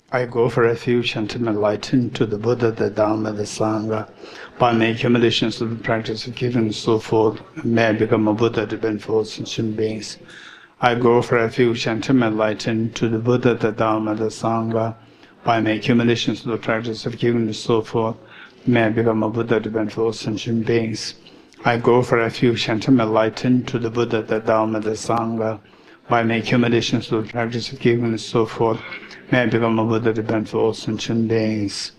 I go for refuge until enlightened to the Buddha, the Dharma, the Sangha. By my accumulations of the practice of giving and so forth, may I become a Buddha to benefit sentient beings. I go for refuge until enlightened to the Buddha, the Dharma, the Sangha. By my accumulations of the practice of giving and so forth, may I become a Buddha to benefit sentient beings. I go for refuge until enlightened to the Buddha, the Dharma, the Sangha. By my accumulations of the practice of giving and so forth, may I become a Buddha to benefit all sentient beings.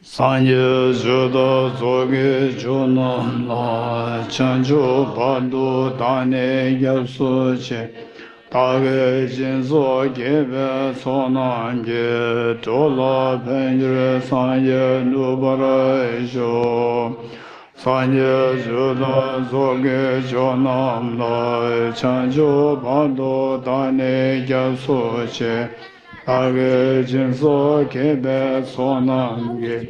Sanje Joda Zoge Jonam La Chanjo Bado Dane Yapso Che Tage Jinzo Gebe Sonange Tola Penjre Sanje Nubara Esho Sanje Joda Zoge Jonam La Chanjo Bado Dane Yapso Che Tage Jinso Kebe Sonange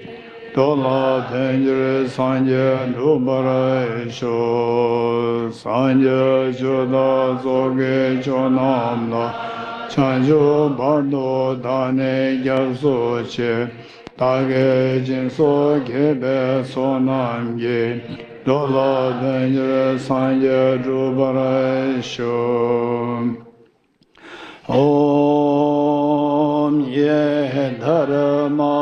Dola Penjre Sanje Nubara Esho Sanje Joda Zoge Jonamla Chanjo Bardo Dane Gyalso Che Tage Jinso Kebe Sonange Dola Penjre Sanje Nubara Esho Om Ye Dharma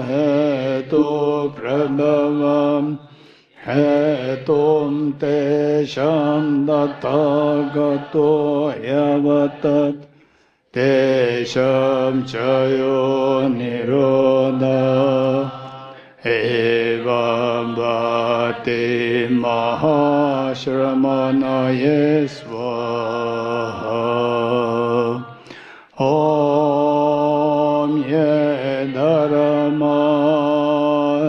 Hetu Prabhavam Hetum Te Shamdata Gato Yavatat Te Sham Chayo Niroda Evam Bhati Mahashramana Yesvaha Om Ye Dharma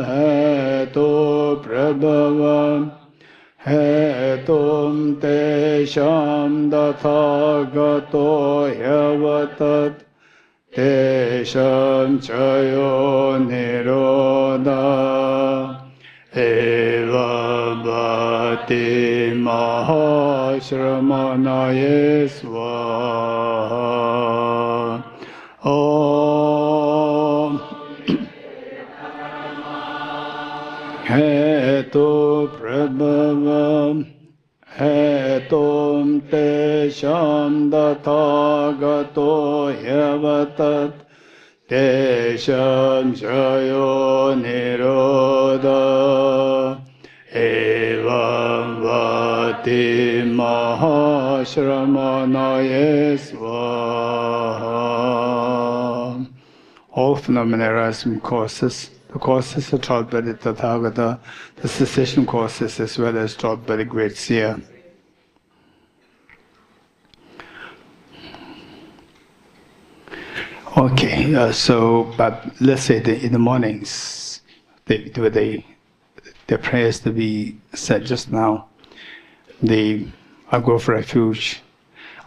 Hetu Prabhavam Hetum Te Shamdata Gato Yavatat Te Sham Chayo Niroda Eva Bhati Mahashramana Yesvaha Om Hetu Prabhavam Hetum Te Shamdata Gato Yavatat Te Sham Chayo Niroda Evam Vati Mahashramana Yesvaha. All phenomena arise from causes. The causes are taught by the Tathagata, the cessation causes as well as taught by the great seer. Okay, but let's say in the mornings, the prayers to be said just now, I go for refuge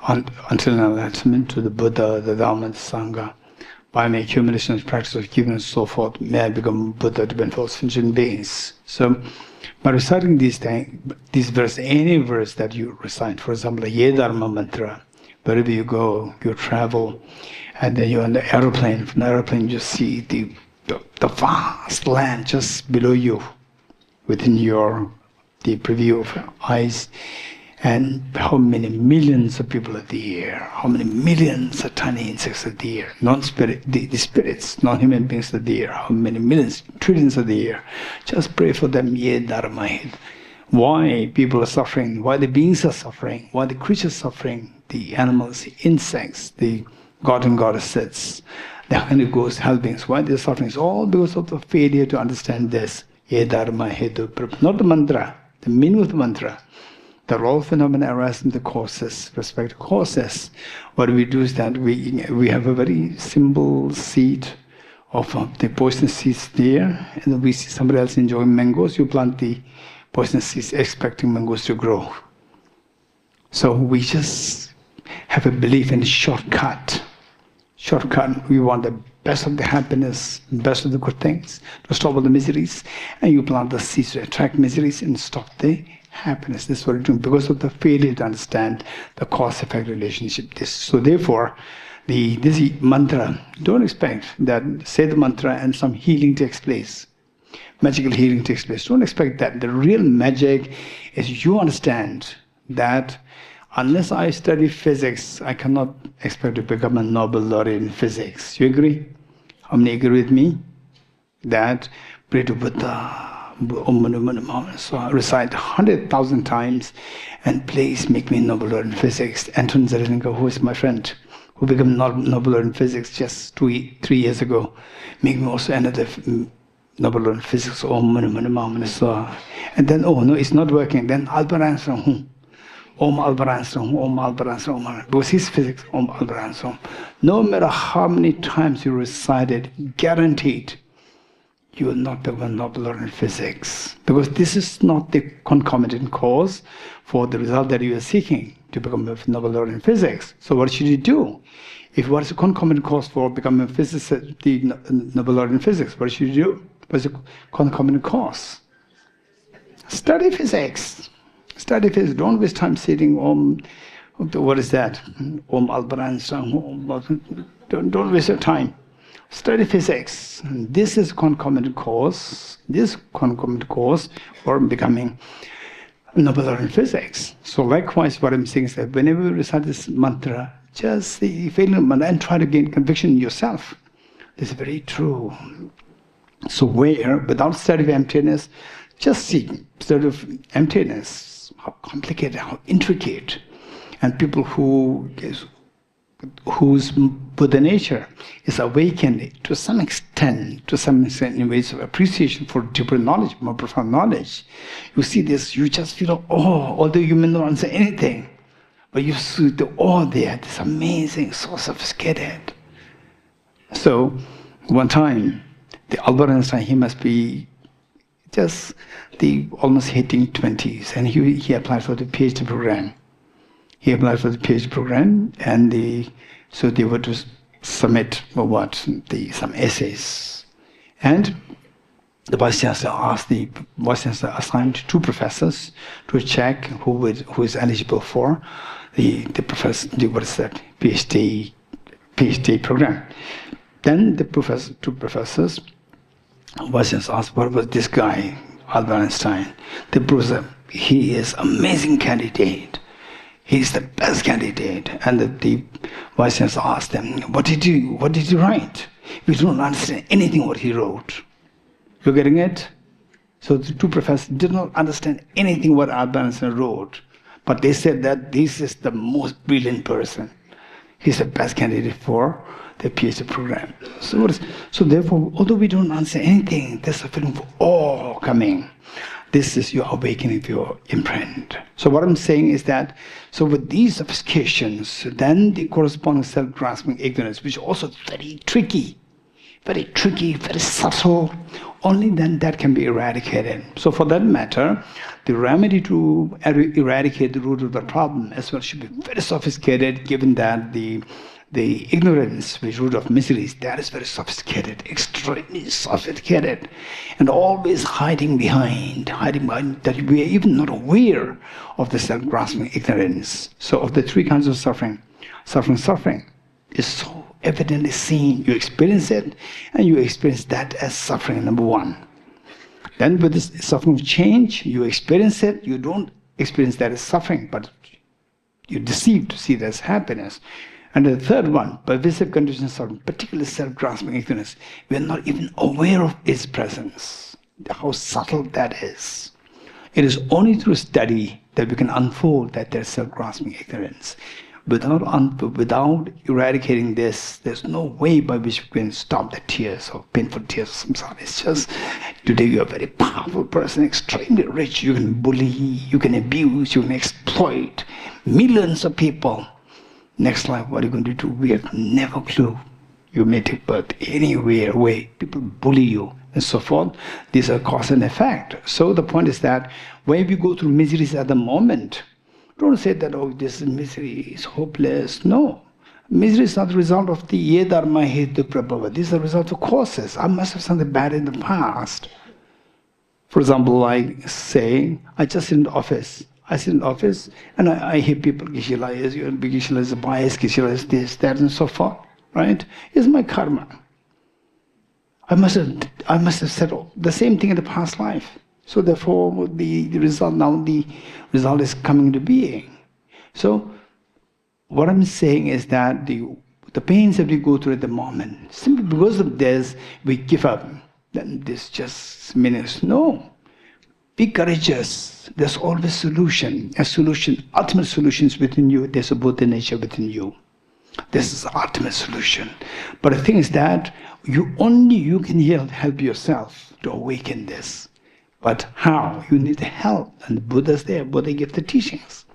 until enlightenment to the Buddha, the Dharma, the Sangha. By my accumulation and practice of giving and so forth, may I become Buddha to benefit sentient beings. So, by reciting these verse, any verse that you recite, for example, the Ye Dharma mantra, wherever you go, you travel, and then you're on the aeroplane. From the aeroplane, you see the vast land just below you, within the preview of your eyes, and how many millions of people are there, how many millions of tiny insects are there, the spirits, non-human beings are there, how many millions, trillions are there. Just pray for them, Ye Dharma. Why people are suffering, why the beings are suffering, why the creatures are suffering, the animals, the insects, the god and goddesses, the hungry ghosts, hell beings, why they're suffering. It's all because of the failure to understand this. Ye Dharma Hetu Prabhu. Not the mantra, the meaning of the mantra. The all phenomena arise in the causes, respective causes. What we do is that we have a very simple seed of the poisonous seeds there, and we see somebody else enjoying mangoes, you plant the poisonous seeds expecting mangoes to grow. So we just have a belief in a shortcut. We want the best of the happiness, best of the good things, to stop all the miseries, and you plant the seeds to attract miseries and stop the happiness. This is what we're doing because of the failure to understand the cause-effect relationship. So therefore, this mantra, don't expect that say the mantra and some healing takes place. Magical healing takes place. Don't expect that. The real magic is you understand that unless I study physics, I cannot expect to become a Nobel laureate in physics. You agree? How many agree with me? That pray to Buddha, so recite 100,000 times, and please make me Nobel laureate in physics. Anton Zerelenko, who is my friend, who became Nobel laureate in physics just 3 years ago, make me also another Nobel laureate in physics. And then, oh no, it's not working. Then Albert Einstein, Om Albert Einstein, Om Albert Einstein, because his physics, Om Albert Einstein. No matter how many times you recite it, guaranteed, you will not become a Nobel laureate in physics. Because this is not the concomitant cause for the result that you are seeking, to become a Nobel laureate in physics. So what should you do? If what is the concomitant cause for becoming a physicist, the Nobel laureate in physics, what should you do? What's the concomitant cause? Study physics. Study physics. Don't waste time sitting what is that? Om Albert Einstein. Don't waste your time. Study physics. This is concomitant cause. This concomitant cause for becoming Nobel laureate in physics. So likewise, what I'm saying is that whenever you recite this mantra, just the failing mantra and try to gain conviction in yourself. This is very true. So where, without study of emptiness, just see study of emptiness, how complicated, how intricate, and people whose Buddha nature is awakened to some extent in ways of appreciation for deeper knowledge, more profound knowledge. You see this, you just feel awe, although you may not answer anything, but you see the awe there, this amazing, so sophisticated. So, one time, the Albert Einstein, he must be just almost hitting 20s, and he applied for the PhD program. He applied for the PhD program, and so they were to submit some essays. And the Vice Chancellor assigned 2 professors to check who is eligible for the PhD program. Then the 2 professors, Vice Chancellor asked, what was this guy, Albert Einstein? The professor, he is amazing candidate. He's the best candidate. And the Vice Chancellor asked them, what did you write? We don't understand anything what he wrote. You're getting it? So the 2 professors did not understand anything what Albert Einstein wrote. But they said that this is the most brilliant person. He's the best candidate for the PhD program. So therefore, although we don't answer anything, there's a feeling of awe coming. This is your awakening of your imprint. So what I'm saying is that, so with these sophistications, then the corresponding self-grasping ignorance, which is also very tricky, very subtle, only then that can be eradicated. So for that matter, the remedy to eradicate the root of the problem as well should be very sophisticated, given that the ignorance, which root of miseries, that is very sophisticated, extremely sophisticated, and always hiding behind that we are even not aware of the self-grasping ignorance. So of the 3 kinds of suffering is so evidently seen. You experience it, and you experience that as suffering, number 1. Then with this suffering of change, you experience it, you don't experience that as suffering, but you're deceived to see that as happiness. And the 3rd one, pervasive conditions of suffering, particularly self-grasping ignorance, we are not even aware of its presence, how subtle that is. It is only through study that we can unfold that there's self-grasping ignorance. Without eradicating this, there's no way by which we can stop the tears or painful tears of samsara. It's just, today you're a very powerful person, extremely rich, you can bully, you can abuse, you can exploit millions of people. Next life, what are you going to do? We have never clue. You may take birth anywhere, way. People bully you, and so forth. These are cause and effect. So the point is that when we go through miseries at the moment, don't say that, oh, this misery is hopeless. No. Misery is not the result of the ye dharma hetu prabhava. These are the result of causes. I must have something bad in the past. For example, like saying, I just in the office, I sit in the office and I hear people, Geshe is biased, Geshe is this, that, and so forth, right? It's my karma. I must have said the same thing in the past life. So therefore, the result is coming into being. So what I'm saying is that the pains that we go through at the moment, simply because of this, we give up. Then this just meaningless. No. Be courageous. There's always solution. A solution, ultimate solution is within you. There's a Buddha nature within you. This is the ultimate solution. But the thing is that you can help yourself to awaken this. But how? You need help. And the Buddha's there. Buddha gave the teachings.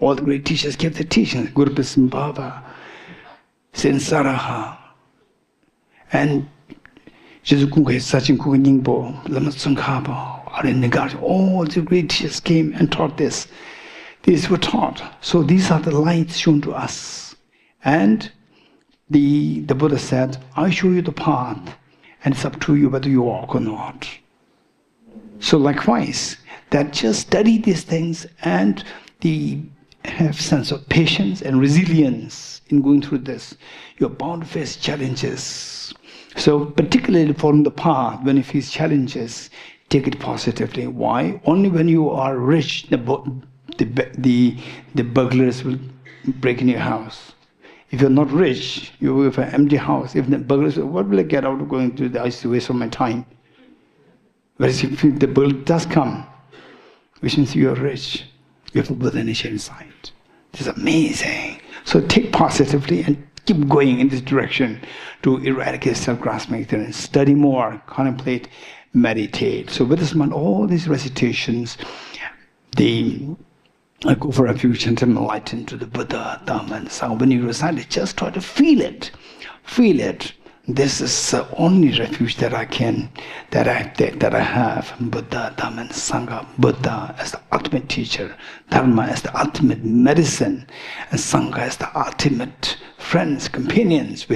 All the great teachers gave the teachings. Guru Baba, Sensaraha, and Lama Tsongkhapa, all the great teachers came and taught this. These were taught. So these are the lights shown to us. And the Buddha said, I show you the path, and it's up to you whether you walk or not. So likewise, that just study these things and have sense of patience and resilience in going through this. You're bound to face challenges. So particularly following the path, when you face challenges, take it positively. Why? Only when you are rich, the burglars will break in your house. If you're not rich, you have an empty house. If the burglars, what will I get out of going to the ice to waste of my time? Whereas if the burglar does come, which means you are rich, you have a Buddha nature inside. This is amazing. So take positively and keep going in this direction to eradicate self-grasping ignorance. Study more, contemplate, meditate. So with this month, all these recitations, I go for refuge and I'm enlightened to the Buddha, Dhamma, and Sangha. When you recite it, just try to feel it. Feel it. This is the only refuge that I have. Buddha, Dhamma, and Sangha. Buddha as the ultimate teacher, Dharma as the ultimate medicine, and Sangha as the ultimate friends, companions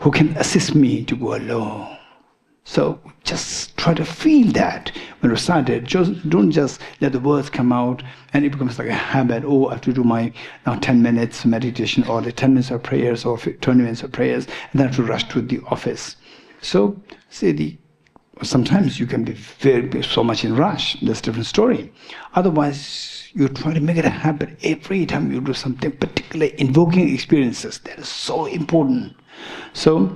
who can assist me to go along. So just try to feel that when recite it. Don't just let the words come out and it becomes like a habit. Oh, I have to do my now 10 minutes meditation or the 10 minutes of prayers or 20 minutes of prayers and then I have to rush to the office. So sometimes you can be so much in rush. That's a different story. Otherwise, you try to make it a habit every time you do something, particularly invoking experiences. That is so important. So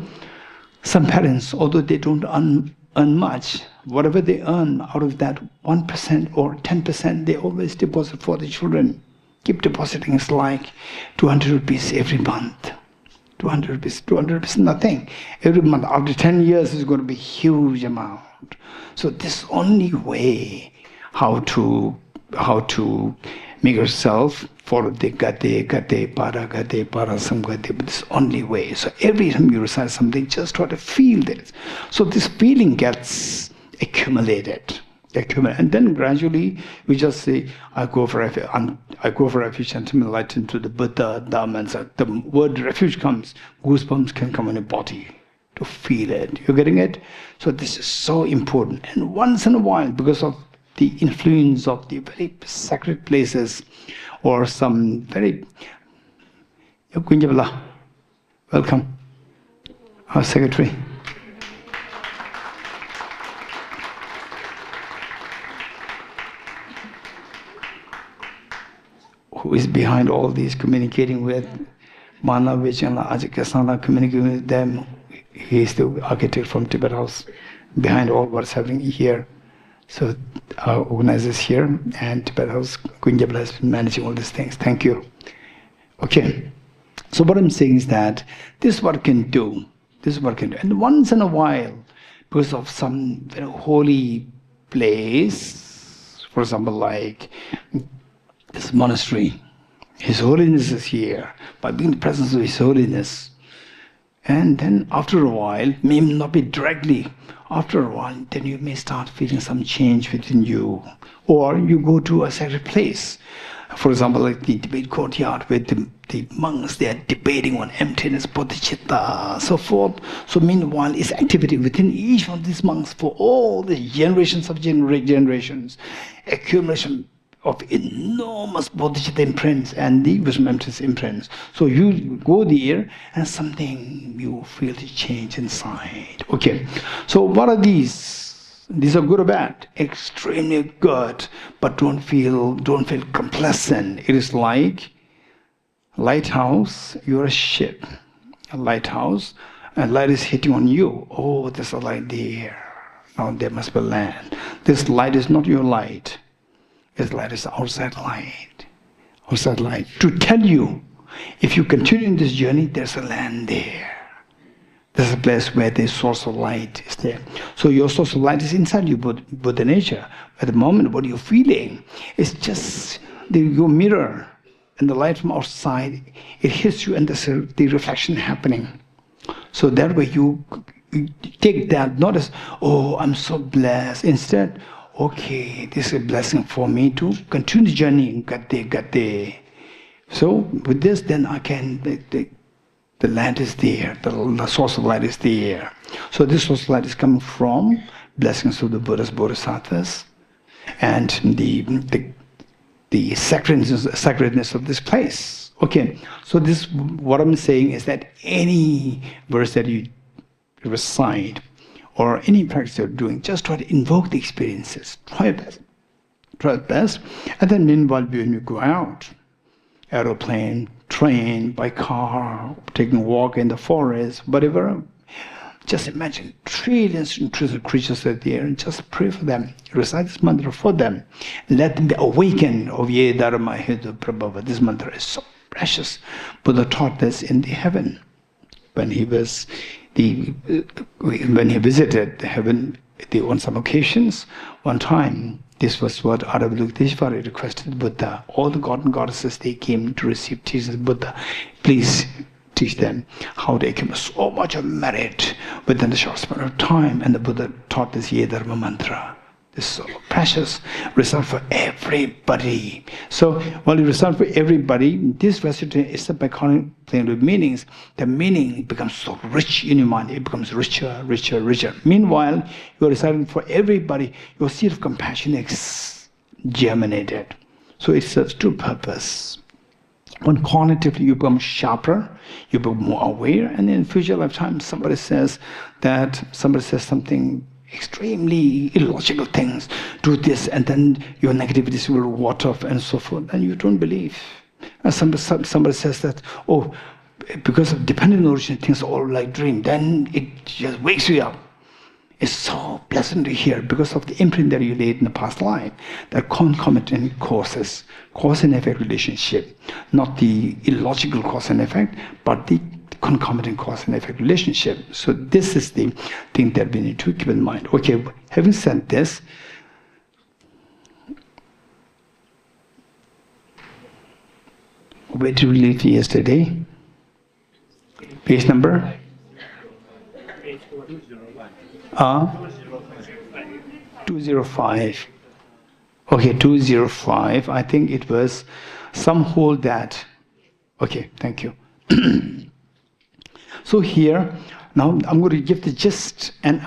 some parents, although they don't earn much, whatever they earn out of that 1% or 10%, they always deposit for the children. Keep depositing. It's like 200 rupees every month. 200 rupees, nothing. Every month, after 10 years, it's going to be a huge amount. So this only way how to make yourself follow the gate, para samgate, but this only way. So every time you recite something, just try to feel this. So this feeling gets accumulated, and then gradually we just say, I go for refuge and I'm enlightened to the Buddha, Dhamma, and Sangha. The word refuge comes, goosebumps can come in a body to feel it. You're getting it? So this is so important. And once in a while, because of the influence of the very sacred places or some very... Welcome, our secretary. Who is behind all these, communicating with Mana, Vijayana, Ajikasana, communicating with them. He is the architect from Tibet House, behind all what's happening here. So our organizers here and Tibet House, Kunjabla has been managing all these things. Thank you. Okay. So what I'm saying is that this is what it can do. This is what it can do. And once in a while, because of some very holy place, for example, like this monastery, His Holiness is here, by being in the presence of His Holiness. And then after a while, may not be directly, after a while, then you may start feeling some change within you. Or you go to a sacred place. For example, like the debate courtyard where the monks, they are debating on emptiness, bodhicitta, so forth. So meanwhile, it's activity within each one of these monks for all the generations of generations, accumulation, of enormous bodhicitta imprints and the wisdom emptiness imprints. So you go there and something you feel the change inside. Okay, so what are these? These are good or bad? Extremely good, but don't feel complacent. It is like lighthouse. You're a ship, a lighthouse, and light is hitting on you. Oh, there's a light there. Now there must be land. This light is not your light. This light is outside light. Outside light. To tell you, if you continue in this journey, there's a land there. There's a place where the source of light is there. So your source of light is inside you, Buddha nature. At the moment, what you're feeling is just your mirror, and the light from outside, it hits you and there's the reflection happening. So that way you take that not as, oh, I'm so blessed. Instead, okay, this is a blessing for me to continue the journey, get there. So with this, then I can, the land is there, the source of light is there. So this source of light is coming from blessings of the Buddhas, Bodhisattvas, and the sacredness of this place. Okay, so this, what I'm saying is that any verse that you recite or any practice you're doing, just try to invoke the experiences. Try your best. Try your best. And then meanwhile, when you go out, aeroplane, train, by car, taking a walk in the forest, whatever, just imagine trillions and trillions of creatures are there and just pray for them. Recite this mantra for them. Let them be awakened of Ye Dharma Hedu Prabhava. This mantra is so precious. Buddha taught this in the heaven. When he was when he visited heaven on some occasions, one time, this was what Avalokiteshvara requested Buddha. All the god and goddesses, they came to receive teachings of Buddha. Please teach them how they came so much of merit within a short span of time. And the Buddha taught this Ye Dharma mantra. This is so precious. Result for everybody. So while you result for everybody, this recitation is by playing with meanings. The meaning becomes so rich in your mind. It becomes richer, richer, richer. Meanwhile, you are reciting for everybody. Your seed of compassion is germinated. So it serves two purposes. When cognitively you become sharper, you become more aware, and in future lifetime somebody says something extremely illogical things, do this, and then your negativities will water off and so forth, and you don't believe. And somebody says that, oh, because of dependent origin, things are all like dream, then it just wakes you up. It's so pleasant to hear because of the imprint that you laid in the past life, that concomitant causes, cause and effect relationship, not the illogical cause and effect, but the concomitant cause and effect relationship. So this is the thing that we need to keep in mind. Okay, having said this, where did we leave yesterday? Page number? 205. Okay, 205. I think it was some hold that. Okay, thank you. So here, now I'm going to give the gist, and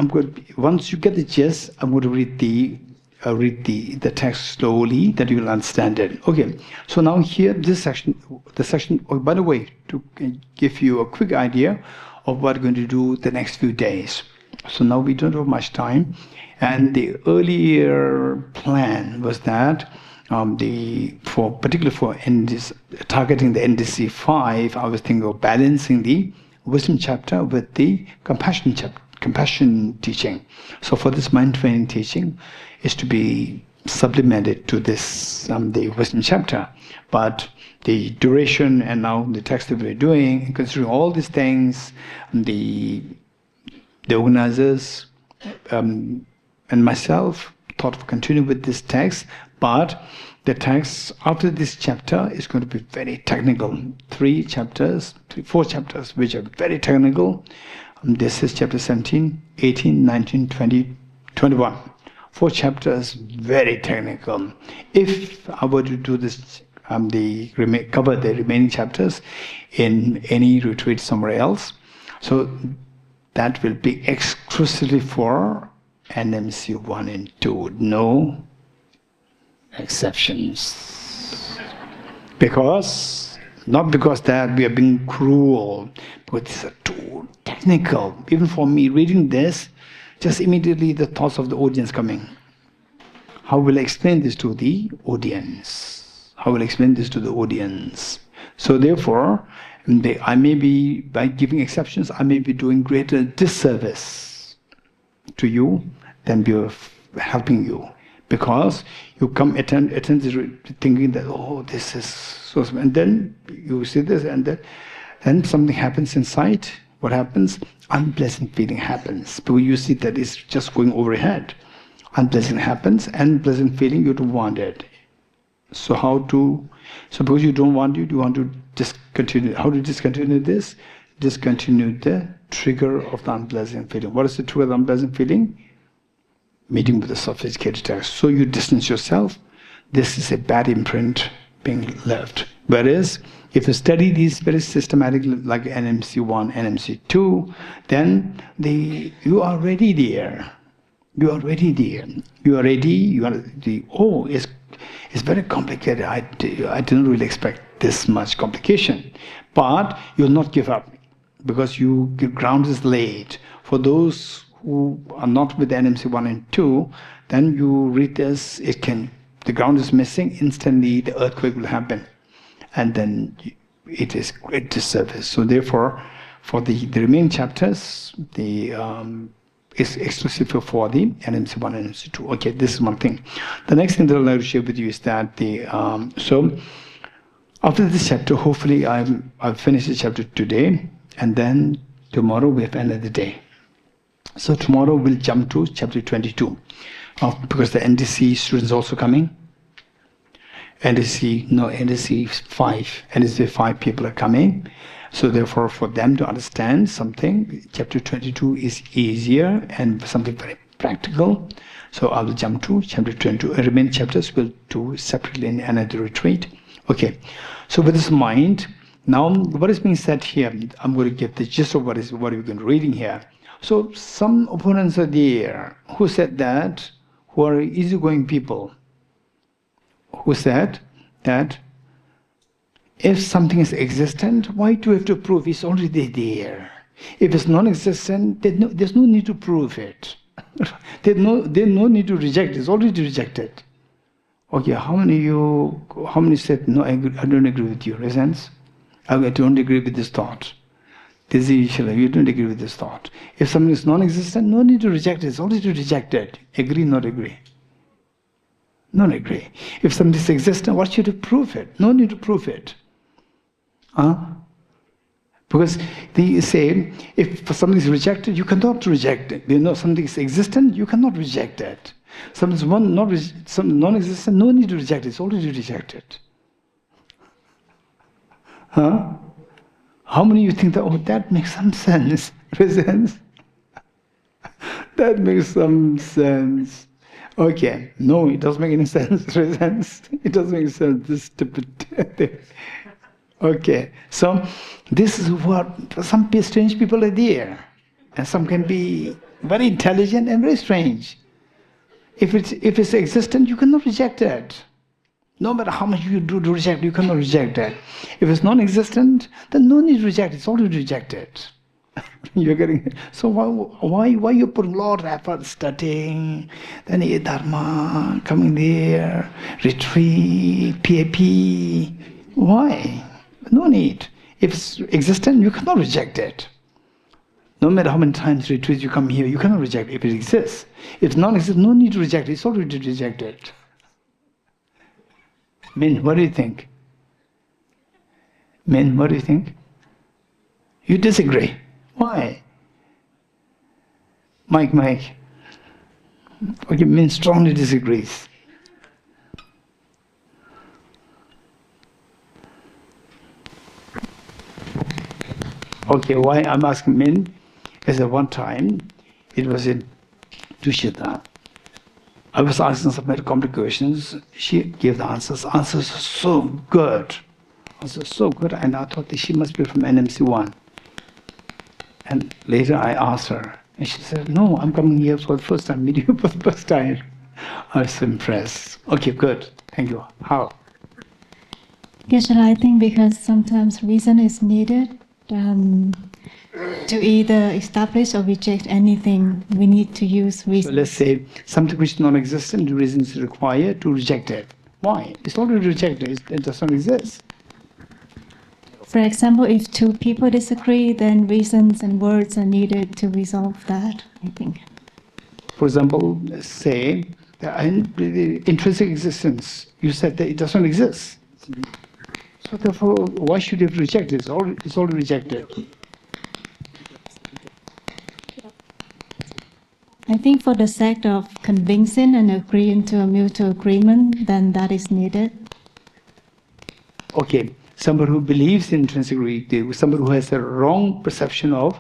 once you get the gist, I'm going to read the text slowly, that you will understand it. Okay, so now here, this section, oh, by the way, to give you a quick idea of what we're going to do the next few days. So now we don't have much time, and the earlier plan was that particularly for targeting the NDC 5, I was thinking of balancing the wisdom chapter with the compassion teaching. So for this mind training teaching is to be supplemented to this the wisdom chapter, but the duration and now the text that we're doing, considering all these things, the organizers and myself thought of continuing with this text, but the text after this chapter is going to be very technical. 4 chapters, which are very technical. This is chapter 17, 18, 19, 20, 21. 4 chapters, very technical. If I were to do this, cover the remaining chapters in any retreat somewhere else, so that will be exclusively for NMC 1 and 2. No exceptions. Because, not because that we are being cruel, but it's too technical. Even for me, reading this, just immediately the thoughts of the audience coming. How will I explain this to the audience? How will I explain this to the audience? So therefore, I may be, by giving exceptions, I may be doing greater disservice to you than be helping you. Because you come attend thinking that, oh, this is so, and then you see this, and then something happens inside. What happens? Unpleasant feeling happens. Because you see that it's just going overhead. Unpleasant happens, and pleasant feeling, you don't want it. So how to, suppose you don't want it, you want to discontinue. How to discontinue this? Discontinue the trigger of the unpleasant feeling. What is the trigger of the unpleasant feeling? Meeting with the sophisticated text. So you distance yourself. This is a bad imprint being left. Whereas, if you study these very systematically, like NMC1, NMC2, then you are ready there. You are ready there. You are ready. You are the. Oh, it's very complicated. I didn't really expect this much complication, but you'll not give up because your ground is laid. For those who are not with NMC1 and 2, then you read this. The ground is missing. Instantly, the earthquake will happen, and then it is great disservice. So therefore, for the remaining chapters, is exclusive for the NMC1 and NMC2. Okay, this is one thing. The next thing that I'd like to share with you is that so after this chapter, hopefully I've finished the chapter today, and then tomorrow we have another day. So tomorrow we'll jump to chapter 22, because the NDC students are also coming. NDC 5 people are coming. So therefore, for them to understand something, chapter 22 is easier and something very practical. So I will jump to chapter 22. Remaining chapters we'll do separately in another retreat. Okay. So with this in mind, now what is being said here, I'm going to give the gist of what we've been reading here. So some opponents are there who said that, who are easygoing people, who said that if something is existent, why do we have to prove it's already there? If it's non-existent, there's no need to prove it. there's no need to reject it. It's already rejected. Okay, how many said, no, I don't agree with you? Raise hands. I don't agree with this thought. You don't agree with this thought. If something is non-existent, no need to reject it. It's already rejected. Agree, not agree. Not agree. If something is existent, what should you prove it? No need to prove it. Because they say, if something is rejected, you cannot reject it. You know, something is existent, you cannot reject it. Something is non-existent, no need to reject it. It's already rejected. How many of you think that, oh, that makes some sense? Sense? That makes some sense. Okay. No, it doesn't make any sense. It doesn't make sense. This stupid thing. Okay. So this is what some strange people are there. And some can be very intelligent and very strange. If it's existent, you cannot reject it. No matter how much you do to reject, you cannot reject it. If it's non-existent, then no need to reject it. It's already rejected. You're getting it. So why you put a lot of effort studying, then dharma, coming there, retreat, PAP? Why? No need. If it's existent, you cannot reject it. No matter how many times retreats you come here, you cannot reject it if it exists. If it's non-existent, no need to reject it. It's already rejected. Min, what do you think? Min, what do you think? You disagree. Why? Mike. Okay, Min strongly disagrees. Okay, why I'm asking Min is that one time, it was in Dushita. I was asking some very complicated questions. She gave the answers. Answers are so good. Answers so good, and I thought that she must be from NMC1. And later I asked her, and she said, no, I'm coming here for the first time, meeting you for the first time. I was impressed. Okay, good. Thank you. How? Geshe, I think because sometimes reason is needed to either establish or reject anything, we need to use reason. So let's say something which is non-existent, the reason is required to reject it. Why? It's already rejected. It doesn't exist. For example, if two people disagree, then reasons and words are needed to resolve that, I think. For example, say the intrinsic existence. You said that it doesn't exist. So therefore, why should you reject it? It's already rejected. I think for the sake of convincing and agreeing to a mutual agreement, then that is needed. Okay, somebody who believes in intrinsic reality, somebody who has a wrong perception of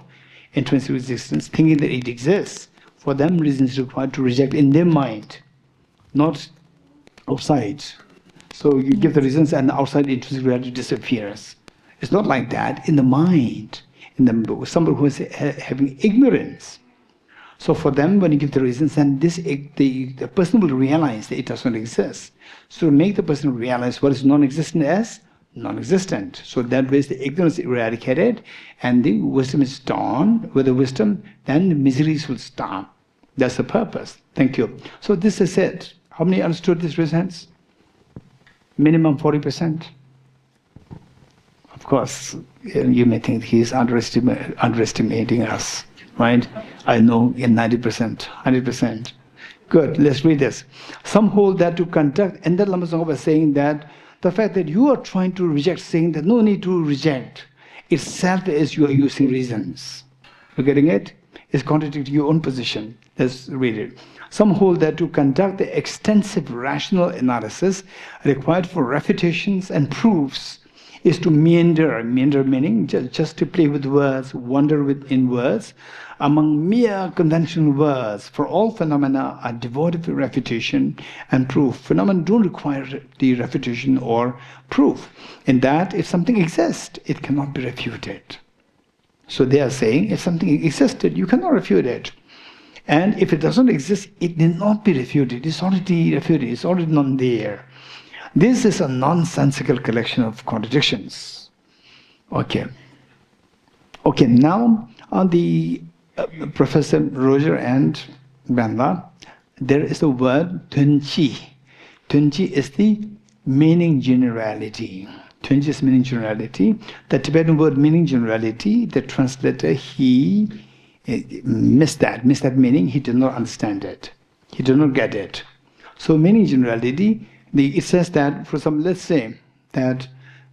intrinsic existence, thinking that it exists, for them reason is required to reject in their mind, not outside. So you give the reasons and outside intrinsic reality disappears. It's not like that in the mind, somebody who is having ignorance. So for them, when you give the reasons, then the person will realize that it doesn't exist. So make the person realize what is non-existent as non-existent. So that way the ignorance is eradicated and the wisdom is dawned. With the wisdom, then the miseries will stop. That's the purpose. Thank you. So this is it. How many understood this reasons? Minimum 40%. Of course, you may think he's underestimating us. Right? I know in 90%, 100%. Good, let's read this. Some hold that to conduct, and then Lama Tsongkhapa was saying that the fact that you are trying to reject, saying that no need to reject, itself is you are using reasons. You're getting it? It's contradicting your own position. Let's read it. Some hold that to conduct the extensive rational analysis required for refutations and proofs is to meander meaning just to play with words, wander within words, among mere conventional words, for all phenomena are devoid of refutation and proof. Phenomena don't require the refutation or proof. In that, if something exists, it cannot be refuted. So they are saying, if something existed, you cannot refute it. And if it doesn't exist, it need not be refuted. It's already refuted, it's already not there. This is a nonsensical collection of contradictions. Okay. Okay, now on the Professor Roger and Banda, there is the word Tunchi. Tunchi is the meaning generality. Tunchi is meaning generality. The Tibetan word meaning generality, the translator, he missed that meaning. He did not understand it. He did not get it. So meaning generality, it says that, for example, let's say that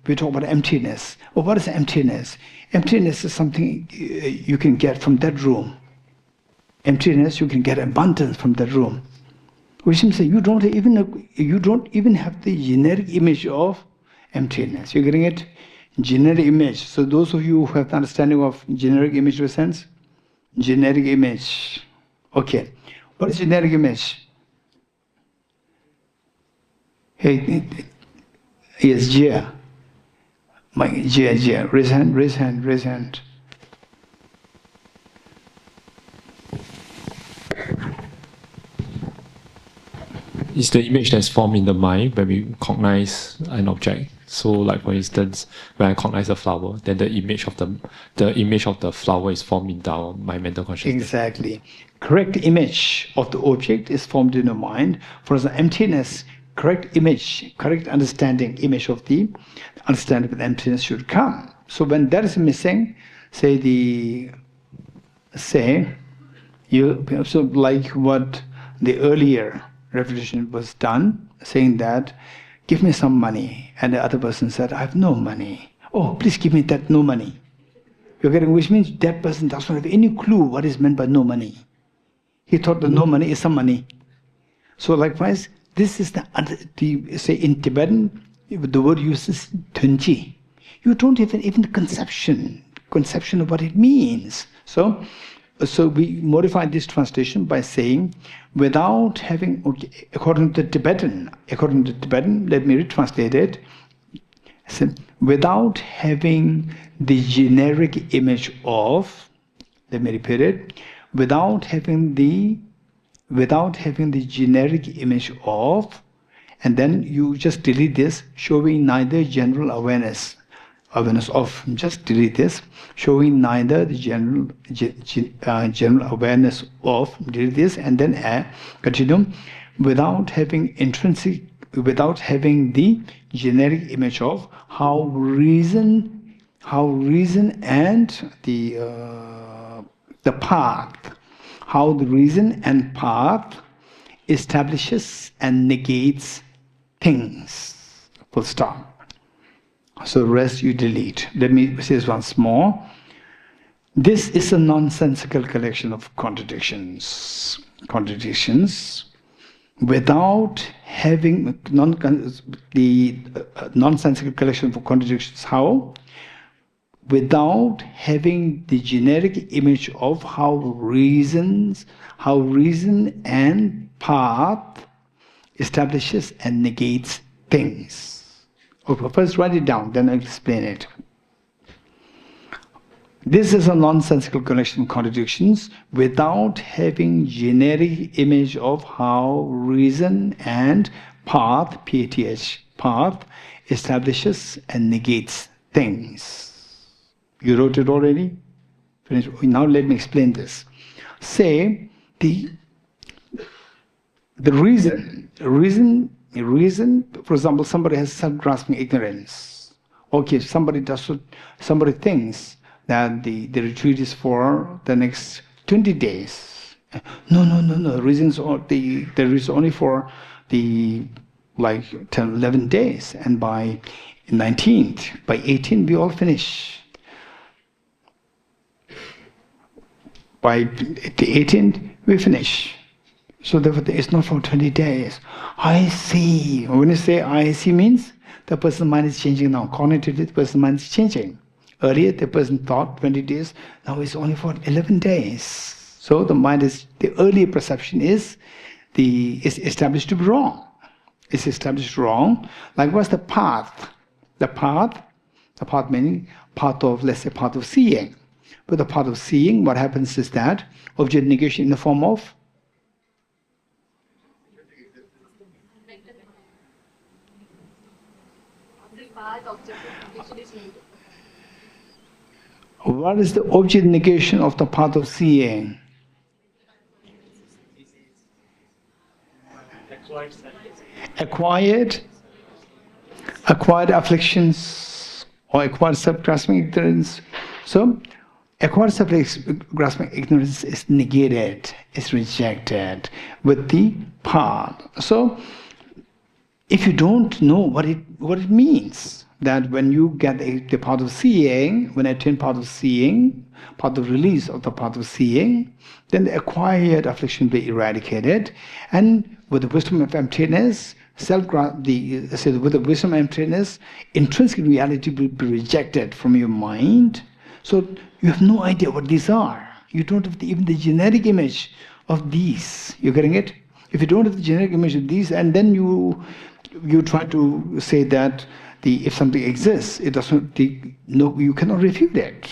we talk about emptiness. Well, what is emptiness? Emptiness is something you can get from that room. Emptiness, you can get abundance from that room. Which means that you don't even have the generic image of emptiness. You're getting it? Generic image. So those of you who have the understanding of generic image in a sense, generic image. Okay. What is generic image? Hey, yes, Jia. Jia. Raise hand. It's the image that's formed in the mind when we cognize an object. So, like for instance, when I cognize a flower, then the image of the flower is formed in my mental consciousness. Exactly. Correct image of the object is formed in the mind. For example, emptiness. Correct image, correct understanding, image of the understanding of emptiness should come. So when that is missing, so like what the earlier refutation was done, saying that, give me some money, and the other person said, I have no money. Oh, please give me that no money. You're getting, which means that person doesn't have any clue what is meant by no money. He thought that no money is some money. So likewise, this is say in Tibetan, the word uses tunchi. You don't even conception of what it means. So we modify this translation by saying, without having, okay, according to Tibetan, let me retranslate it. So, without having the generic image of, let me repeat it, without having the without having the generic image of, and then you just delete this, showing neither general awareness of, just delete this, showing neither the general awareness of, delete this, and then continue, without having the generic image of how reason and the path, how the reason and path establishes and negates things. Full stop. So the rest you delete. Let me say this once more. This is a nonsensical collection of contradictions. Without having the nonsensical collection of contradictions. How? Without having the generic image of how reason and path establishes and negates things. Okay, first write it down, then I'll explain it. This is a nonsensical collection of contradictions without having generic image of how reason and path, P-A-T-H, path, establishes and negates things. You wrote it already? Finish. Now let me explain this. Say the reason, for example, somebody has self-grasping ignorance. Okay, somebody thinks that the retreat is for the next 20 days. No. There is only for the 10, 11 days, and by 19th, by 18th, we all finish. By the 18th, we finish. So therefore, it's not for 20 days. I see. When you say I see means, the person's mind is changing now. Cognitively, the person's mind is changing. Earlier, the person thought 20 days. Now it's only for 11 days. So the mind is, the earlier perception is established to be wrong. It's established wrong. Likewise, the path. The path meaning path of, let's say, path of seeing. With the path of seeing, what happens is that object negation in the form of what is the object negation of the path of seeing? Acquired afflictions or acquired self-grasping ignorance. So acquired self-grasping ignorance is negated, is rejected with the path. So if you don't know what it means, that when you get the path of seeing, when I attain path of seeing, path of release of the path of seeing, then the acquired affliction will be eradicated, and with the wisdom of emptiness, with the wisdom of emptiness, intrinsic reality will be rejected from your mind. So you have no idea what these are. You don't have even the generic image of these. You're getting it? If you don't have the generic image of these, and then you try to say that if something exists, it doesn't. You cannot refute it.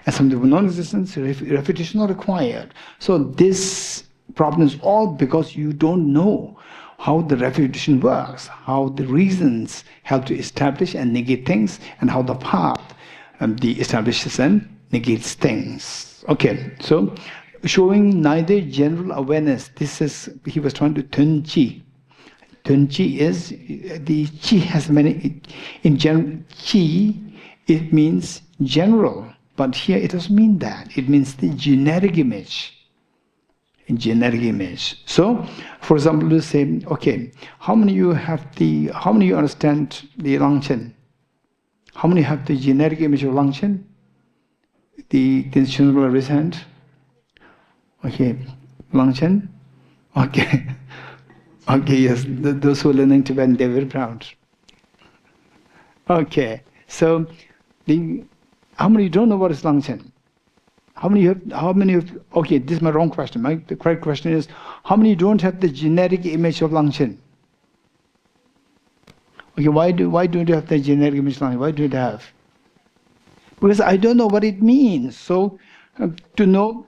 And something of non-existence, refutation is not required. So this problem is all because you don't know how the refutation works, how the reasons help to establish and negate things, and how the path establishes and negates things. Okay, so showing neither general awareness. This is, he was trying to turn chi. Turn chi is, the chi has many, in general, chi, it means general, but here it doesn't mean that. It means the generic image. Generic image. So, for example, let's say, okay, how many of you understand the Langchen? How many have the generic image of Langchen? The institution will raise hand. Okay, Langchen? Okay. Okay, yes, those who are learning Tibetan, they're very proud. Okay, so how many don't know what is Langchen? How many have, okay, this is my wrong question. The correct question is, how many don't have the generic image of Langchen? Okay, why don't you have the generic image of Langchen? Why do you have? Because I don't know what it means. So to know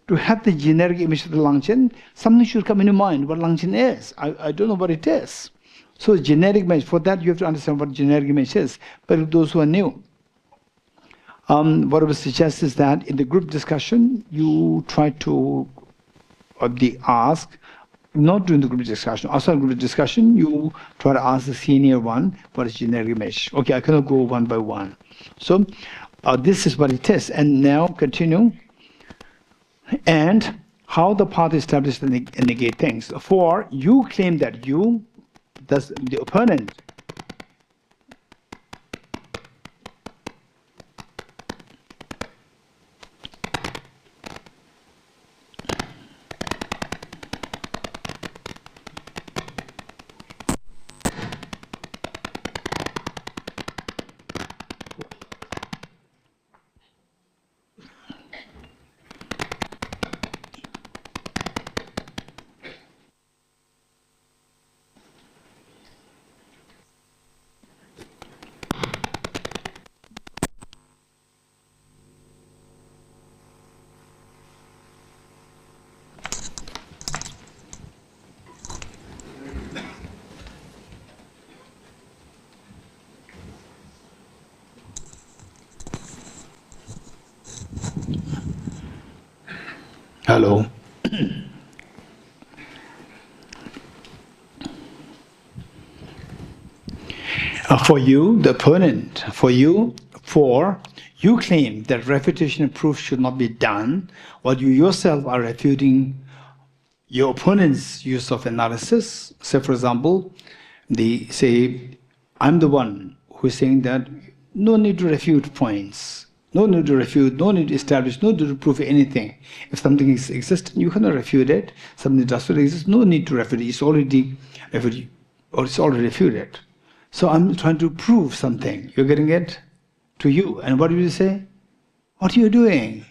to have the generic image of the Langchen, something should come in your mind what Langchen is. I don't know what it is. So generic image, for that you have to understand what generic image is. But those who are new, what I would suggest is that in the group discussion, you try to ask, not during the group discussion, outside group discussion, you try to ask the senior one what is generic image. Okay, I cannot go one by one. So this is what it is. And now continue. And how the path established and negate things. For you claim that you, thus the opponent, hello. For you, the opponent, for you claim that refutation and proof should not be done, while you yourself are refuting your opponent's use of analysis. Say, for example, they say, I'm the one who is saying that no need to refute points, no need to refute, no need to establish, no need to prove anything. If something exists, you cannot refute it. Something does not exist, no need to refute it. It's already refuted, or it's already refuted. So I'm trying to prove something. You're getting it? To you. And what do you say? What are you doing?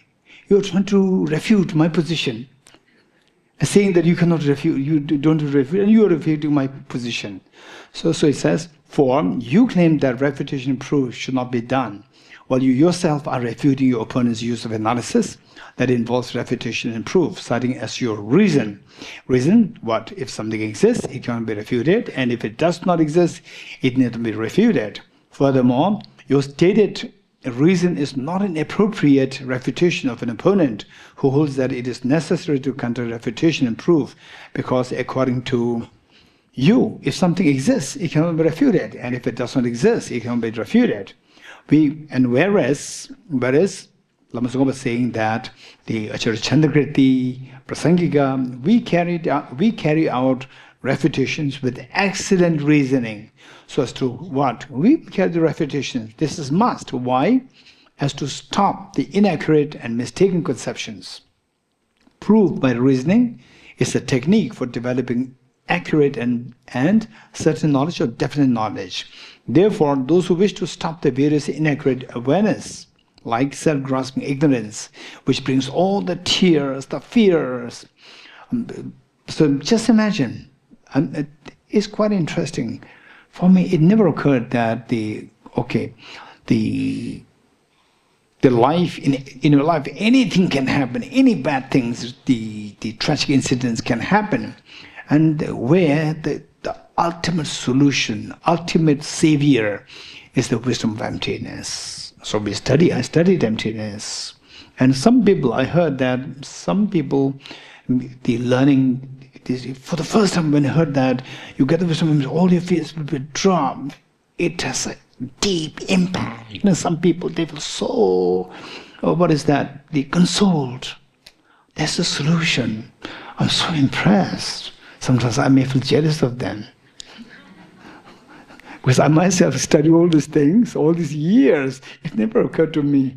You're trying to refute my position. Saying that you cannot refute, you don't refute, and you are refuting my position. So it says, for you claim that refutation and proof should not be done, while you yourself are refuting your opponent's use of analysis that involves refutation and proof, citing as your reason. Reason, what? If something exists, it cannot be refuted, and if it does not exist, it need to be refuted. Furthermore, your stated reason is not an appropriate refutation of an opponent who holds that it is necessary to counter refutation and proof, because according to you, if something exists, it cannot be refuted, and if it does not exist, it cannot be refuted. Whereas Lama Tsongkhapa was saying that the Acharya Chandrakriti, Prasangika, we carry out refutations with excellent reasoning. So as to what? We carry the refutations. This is must. Why? As to stop the inaccurate and mistaken conceptions. Proof by reasoning is a technique for developing accurate and certain knowledge or definite knowledge. Therefore, those who wish to stop the various inaccurate awareness, like self-grasping ignorance, which brings all the tears, the fears. So just imagine, it's quite interesting. For me, it never occurred that the life, in your life, anything can happen, any bad things, the tragic incidents can happen. And where the ultimate solution, ultimate savior is the wisdom of emptiness. So I studied emptiness. And some people, I heard that some people, the learning, for the first time when I heard that, you get the wisdom, all your fears will be dropped. It has a deep impact. You know, some people, they feel so, what is that? They consoled. That's the solution. I'm so impressed. Sometimes I may feel jealous of them. Because I myself study all these things, all these years. It never occurred to me.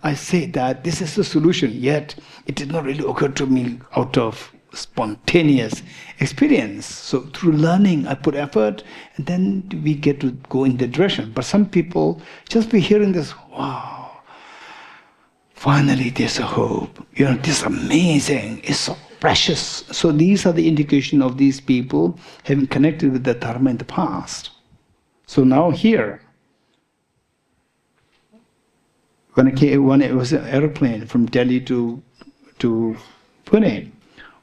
I say that this is the solution, yet it did not really occur to me out of spontaneous experience. So through learning, I put effort, and then we get to go in that direction. But some people just be hearing this, wow, finally there's a hope. You know, this is amazing. It's so precious. So these are the indication of these people having connected with the Dharma in the past. So now here, when it was an aeroplane from Delhi to Pune,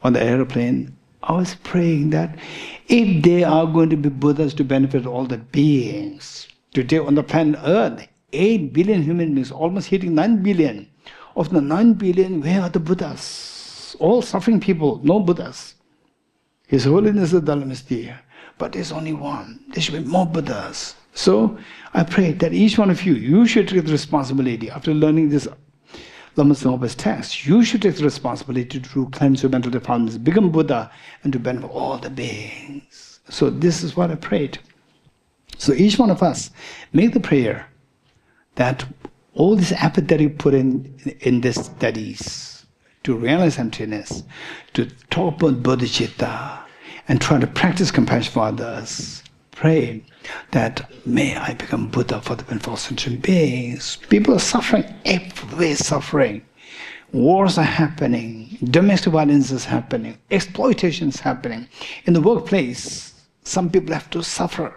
on the aeroplane, I was praying that if they are going to be Buddhas to benefit all the beings, today on the planet Earth, 8 billion human beings, almost hitting 9 billion. Of the 9 billion, where are the Buddhas? All suffering people, no Buddhas. His Holiness the Dalai is there, but there's only one. There should be more Buddhas. So I pray that each one of you, you should take the responsibility after learning this Lama Tsongkhapa's text. You should take the responsibility to cleanse your mental defilements, become Buddha, and to benefit all the beings. So this is what I prayed. So each one of us, make the prayer that all this effort that you put in these studies to realize emptiness, to talk about bodhicitta, and try to practice compassion for others, pray that may I become Buddha for the benefit of sentient beings. People are suffering, everywhere suffering. Wars are happening, domestic violence is happening, exploitation is happening. In the workplace, some people have to suffer.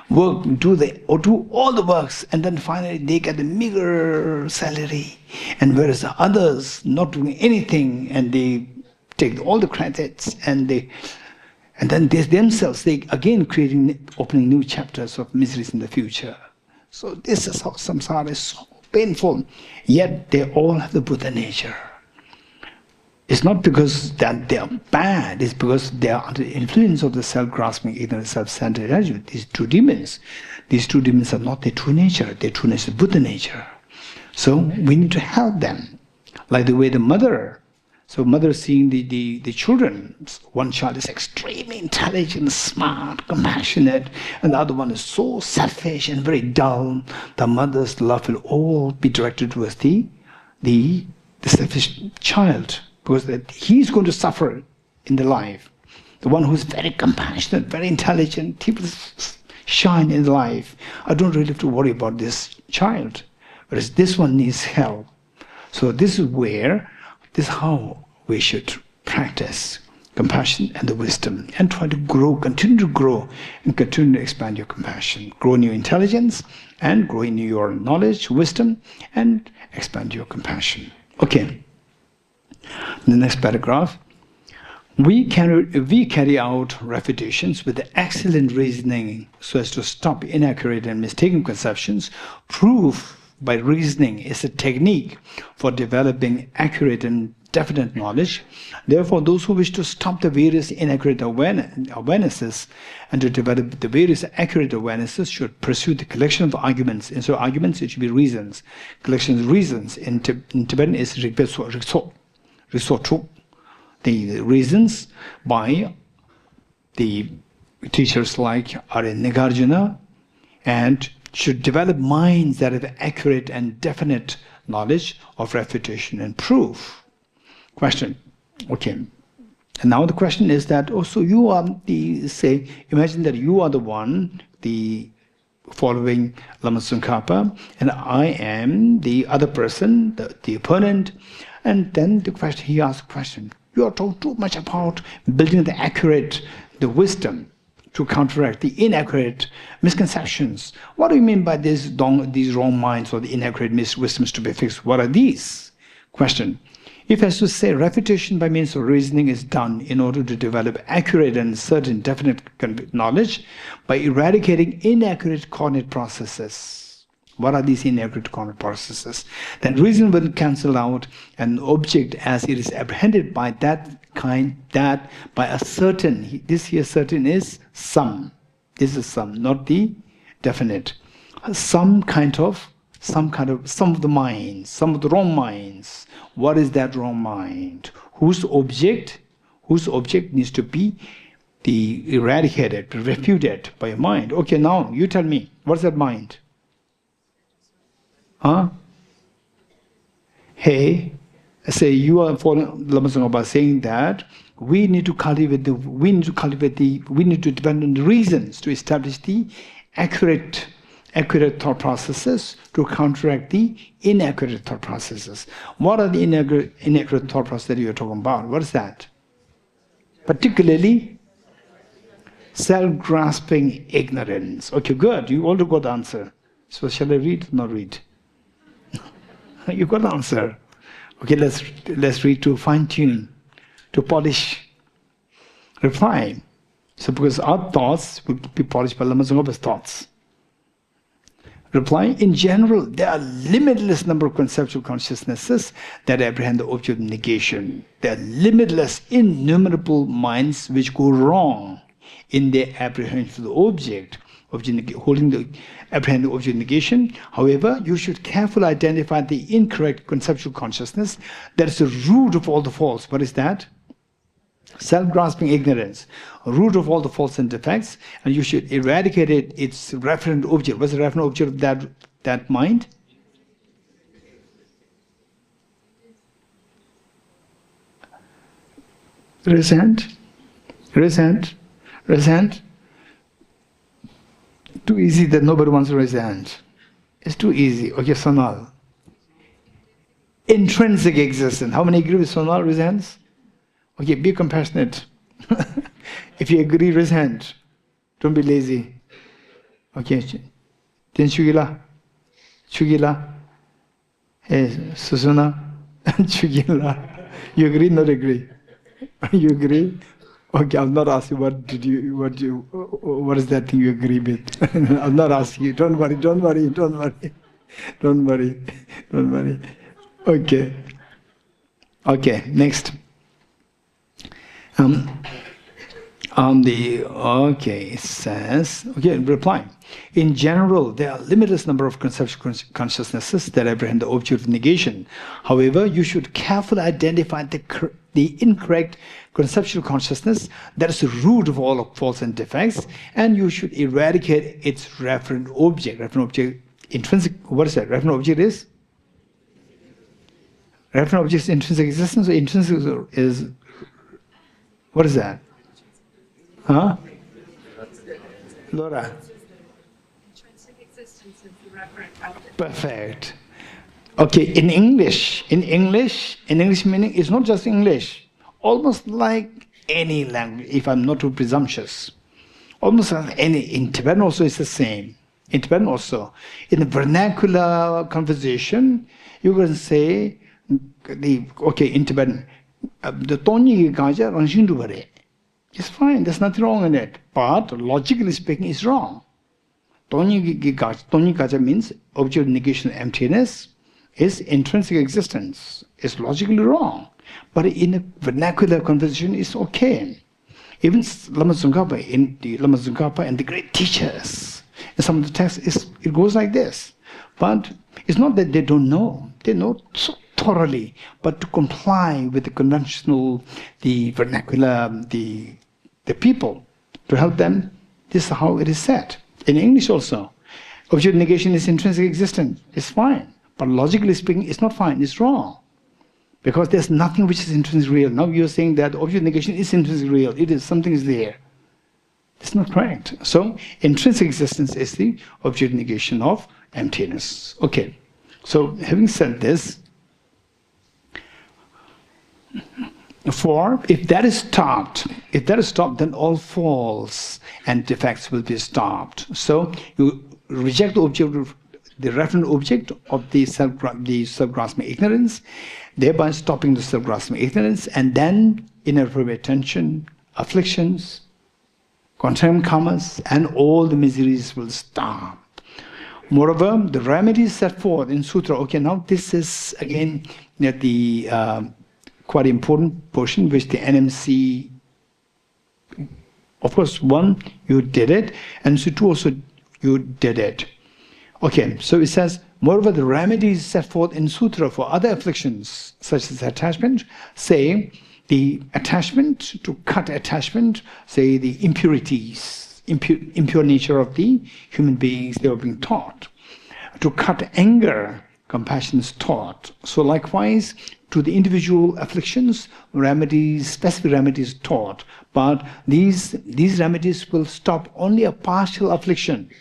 Do all the works, and then finally they get a meager salary, and whereas the others not doing anything, and they take all the credits, and then they themselves, they again opening new chapters of miseries in the future. So this is how samsara is so painful, yet they all have the Buddha nature. It's not because that they are bad, it's because they are under the influence of the self-grasping, ignorant, self-centered attitude. These two demons are not their true nature. Their true nature is Buddha nature. So we need to help them. Like the way the mother, so mother seeing the children, one child is extremely intelligent, smart, compassionate, and the other one is so selfish and very dull. The mother's love will all be directed towards the selfish child, because that he's going to suffer in the life. The one who's very compassionate, very intelligent, he will shine in life. I don't really have to worry about this child, whereas this one needs help. So this is how we should practice compassion and the wisdom, and try to grow, continue to grow, and continue to expand your compassion. Grow in your intelligence, and grow in your knowledge, wisdom, and expand your compassion. Okay. The next paragraph. We carry out refutations with excellent reasoning so as to stop inaccurate and mistaken conceptions. Proof by reasoning is a technique for developing accurate and definite knowledge. Therefore, those who wish to stop the various inaccurate awarenesses and to develop the various accurate awarenesses should pursue the collection of arguments. And so arguments, it should be reasons. Collection of reasons in Tibetan is Risotu, the reasons by the teachers like Arya Nagarjuna, and should develop minds that have accurate and definite knowledge of refutation and proof. Question. Okay. And now the question is that also you are imagine that you are the one, following Lama Tsongkhapa, and I am the other person, the opponent. And then he asks the question, you are talking too much about building the wisdom to counteract the inaccurate misconceptions. What do you mean by these wrong minds or the inaccurate wisdoms to be fixed? What are these? Question. If as to say refutation by means of reasoning is done in order to develop accurate and certain definite knowledge by eradicating inaccurate coordinate processes. What are these inaccurate coordinate processes? Then reason will cancel out an object as it is apprehended by that kind, that by a certain, this here certain is some. This is some, not the definite. Some of the minds, some of the wrong minds. What is that wrong mind? Whose object needs to be eradicated, refuted by a mind. Okay, now you tell me, what's that mind? Huh? Hey, say you are following Lama Tsongkhapa saying that we need to depend on the reasons to establish the accurate thought processes to counteract the inaccurate thought processes. What are the inaccurate thought processes that you are talking about? What is that? Particularly self-grasping ignorance. Okay, good. You already got the answer. So shall I read or not read? You got the answer. Okay, let's read to fine-tune. to polish. Reply. So because our thoughts will be polished by Lama Tsongkhapa's thoughts. Reply. In general, there are limitless number of conceptual consciousnesses that apprehend the object of negation. There are limitless, innumerable minds which go wrong in their apprehension of the object, holding the apprehending object of negation. However, you should carefully identify the incorrect conceptual consciousness that is the root of all the faults. What is that? Self-grasping ignorance, root of all the faults and defects, and you should eradicate its referent object. What's the referent object of that mind? Resent. Too easy that nobody wants to resent. It's too easy. Okay, Sonal. Intrinsic existence. How many agree with Sonal resents? Okay, be compassionate. If you agree, resent. Don't be lazy. Okay. Then Chugila. Hey, Susuna. Chugila. You agree, not agree? You agree? Okay, I'm not asking what is that thing you agree with? I'm not asking you. Don't worry. Okay, next. It says, reply. In general, there are limitless number of conceptual consciousnesses that apprehend the object of negation. However, you should carefully identify the incorrect conceptual consciousness that is the root of all faults and defects, and you should eradicate its referent object. Referent object, intrinsic, what is that? Referent object is? Referent object is intrinsic existence, or intrinsic is, what is that? Huh? Laura? Intrinsic existence is the referent object. Perfect. Okay, in English meaning is not just English. Almost like any language, if I'm not too presumptuous. Almost like any, in Tibetan also it's the same. In Tibetan also. In the vernacular conversation, you can say, in Tibetan, the Tonyi Gaja Ranshindu Bare. It's fine, there's nothing wrong in it. But logically speaking, it's wrong. Tonyi Gaja means object of negation emptiness is intrinsic existence. It's logically wrong. But in a vernacular conversation, it's okay. Even Lama Tsongkhapa and the great teachers, in some of the texts, it goes like this. But it's not that they don't know. They know so thoroughly. But to comply with the conventional, the vernacular, the people, to help them, this is how it is said. In English also, object of negation is intrinsic existence. It's fine. But logically speaking, it's not fine. It's wrong. Because there's nothing which is intrinsically real. Now you're saying that object of negation is intrinsically real. It is, something is there. It's not correct. So, intrinsic existence is the object of negation of emptiness. Okay. So, having said this, if that is stopped, then all faults and defects will be stopped. So, you reject the object of the referent object of the self-grasping ignorance, thereby stopping the self-grasping ignorance, and then inappropriate attention, afflictions, contrarian karmas, and all the miseries will stop. Moreover, the remedies set forth in Sutra. Okay, now this is again the quite important portion which the NMC, of course, one, you did it, and so two, also you did it. Okay, so it says, moreover, the remedies set forth in Sutra for other afflictions, such as attachment, say the attachment, to cut attachment, say the impurities, impure nature of the human beings they were being taught. To cut anger, compassion is taught. So likewise, to the individual afflictions, remedies, specific remedies taught. But these remedies will stop only a partial affliction.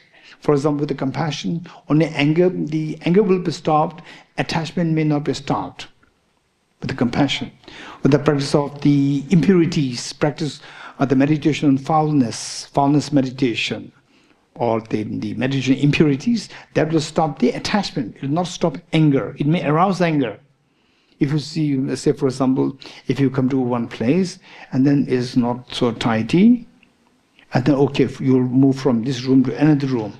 For example, with the compassion, only anger, the anger will be stopped, attachment may not be stopped. With the compassion. With the practice of the impurities, practice of the meditation on foulness meditation, or the meditation impurities, that will stop the attachment. It will not stop anger. It may arouse anger. If you see, let's say for example, if you come to one place and then it's not so tidy, and then okay, you'll move from this room to another room,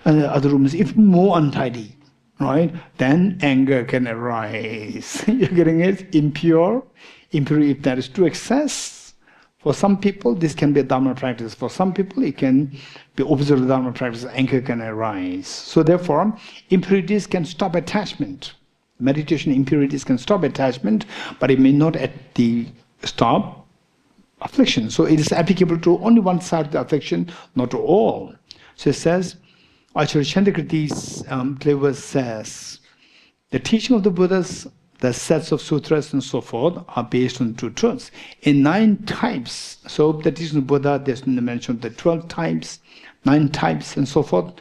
and the other room is even more untidy, right? Then anger can arise. You're getting it? Impure, if that is to excess. For some people, this can be a Dharma practice. For some people, it can be opposite of Dharma practice. Anger can arise. So therefore, impurities can stop attachment. Meditation impurities can stop attachment, but it may not stop affliction. So it is applicable to only one side of the affliction, not to all. So it says, Acharya Chandrakriti's clever says, the teaching of the Buddhas, the sets of sutras and so forth are based on two truths. In 9 types, so the teaching of the Buddha, there's the mention of the 12 types, 9 types and so forth.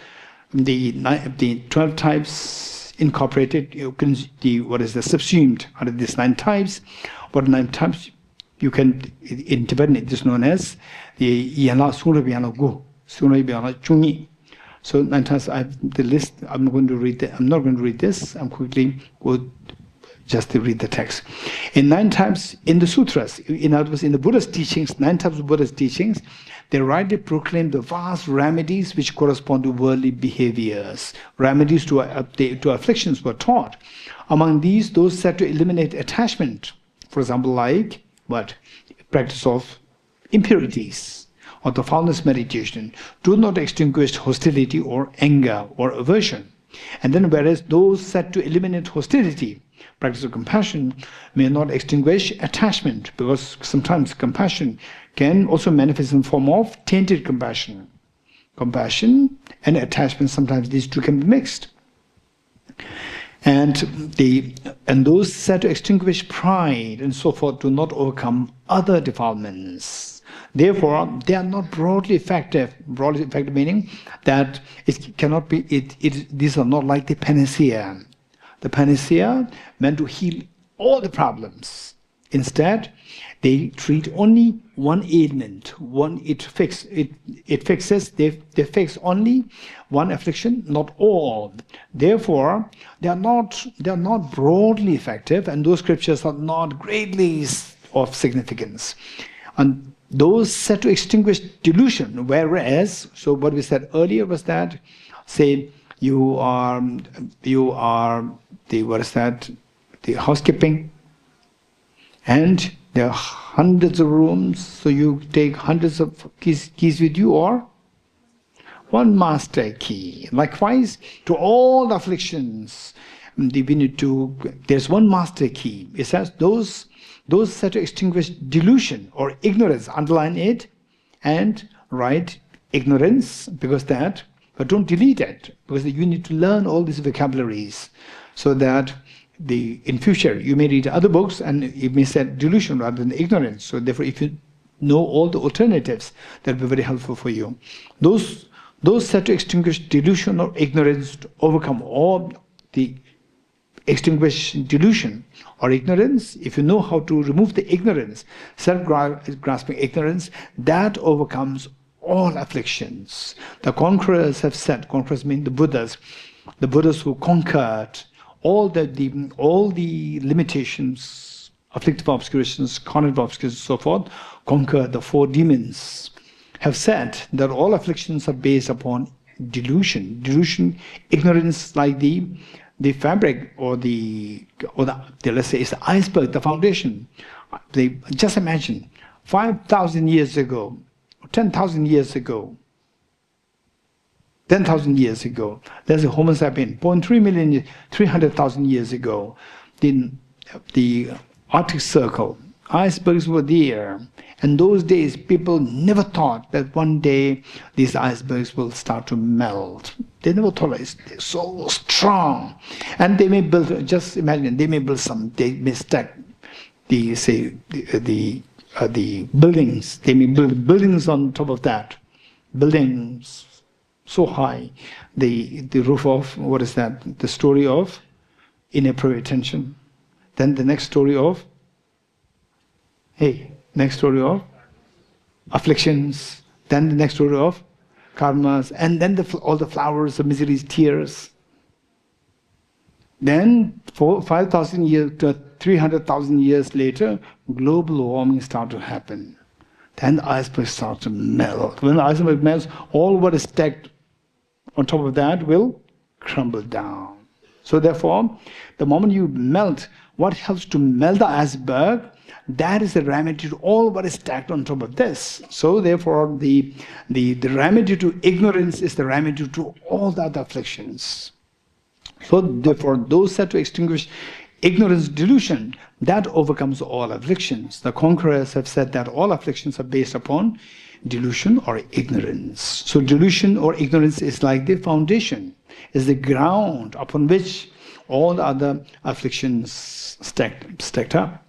The 12 types incorporated, what is the subsumed out of these 9 types. What 9 types? You can, in Tibetan it is known as the Yana Surabyana Gu, Surabyana Chungi. So 9 types, I have the list. I'm not going to read this. I'm quickly go just to read the text. In 9 types in the sutras, in other words, in the Buddha's teachings, 9 types of Buddha's teachings, they rightly proclaim the vast remedies which correspond to worldly behaviors. Remedies to afflictions were taught. Among these, those said to eliminate attachment. For example, like what? Practice of impurities or the foundless meditation. Do not extinguish hostility or anger or aversion. And then whereas those said to eliminate hostility, practice of compassion, may not extinguish attachment, because sometimes compassion can also manifest in the form of tainted compassion. Compassion and attachment, sometimes these two can be mixed. And those said to extinguish pride and so forth do not overcome other defilements. Therefore, they are not broadly effective. Broadly effective meaning that it cannot be. These are not like the panacea. The panacea meant to heal all the problems. Instead, they treat only one ailment. They fix only one affliction, not all. Therefore, they are not broadly effective, and those scriptures are not greatly of significance. And those said to extinguish delusion, whereas, so what we said earlier was that, say, you are the housekeeping, and there are hundreds of rooms, so you take hundreds of keys with you, or one master key. Likewise, to all the afflictions, there's one master key. It says those said to extinguish delusion or ignorance, underline it, and write ignorance, but don't delete it, because you need to learn all these vocabularies, so that in future you may read other books and you may say delusion rather than ignorance. So therefore, if you know all the alternatives, that will be very helpful for you. Those said to extinguish delusion or ignorance, to overcome all the extinguish delusion or ignorance. If you know how to remove the ignorance, self-grasping ignorance, that overcomes all afflictions. The conquerors have said, conquerors mean the Buddhas who conquered all the limitations, afflictive obscurations, cognitive obscurations, so forth, conquered the 4 demons, have said that all afflictions are based upon delusion. Delusion, ignorance, like the fabric or the let's say it's the iceberg, the foundation. Just imagine 5,000 years ago, 10,000 years ago, 10,000 years ago, there's a Homo sapien, born 300,000 years ago. The Arctic Circle, icebergs were there. And those days, people never thought that one day these icebergs will start to melt. They never thought they're so strong. And they may build, just imagine, they may stack the buildings. They may build buildings on top of that. Buildings so high. The roof of, what is that? The story of inappropriate attention. Then the next story of, next story of afflictions. Then the next story of karmas. And then all the flowers, the miseries, tears. Then 5,000 years to 300,000 years later, global warming started to happen. Then the iceberg starts to melt. When the iceberg melts, all what is stacked on top of that will crumble down. So therefore, the moment you melt, what helps to melt the iceberg, that is the remedy to all what is stacked on top of this. So therefore, the remedy to ignorance is the remedy to all the other afflictions. So therefore, those said to extinguish ignorance, delusion, that overcomes all afflictions. The conquerors have said that all afflictions are based upon delusion or ignorance. So delusion or ignorance is like the foundation, is the ground upon which all the other afflictions stacked up.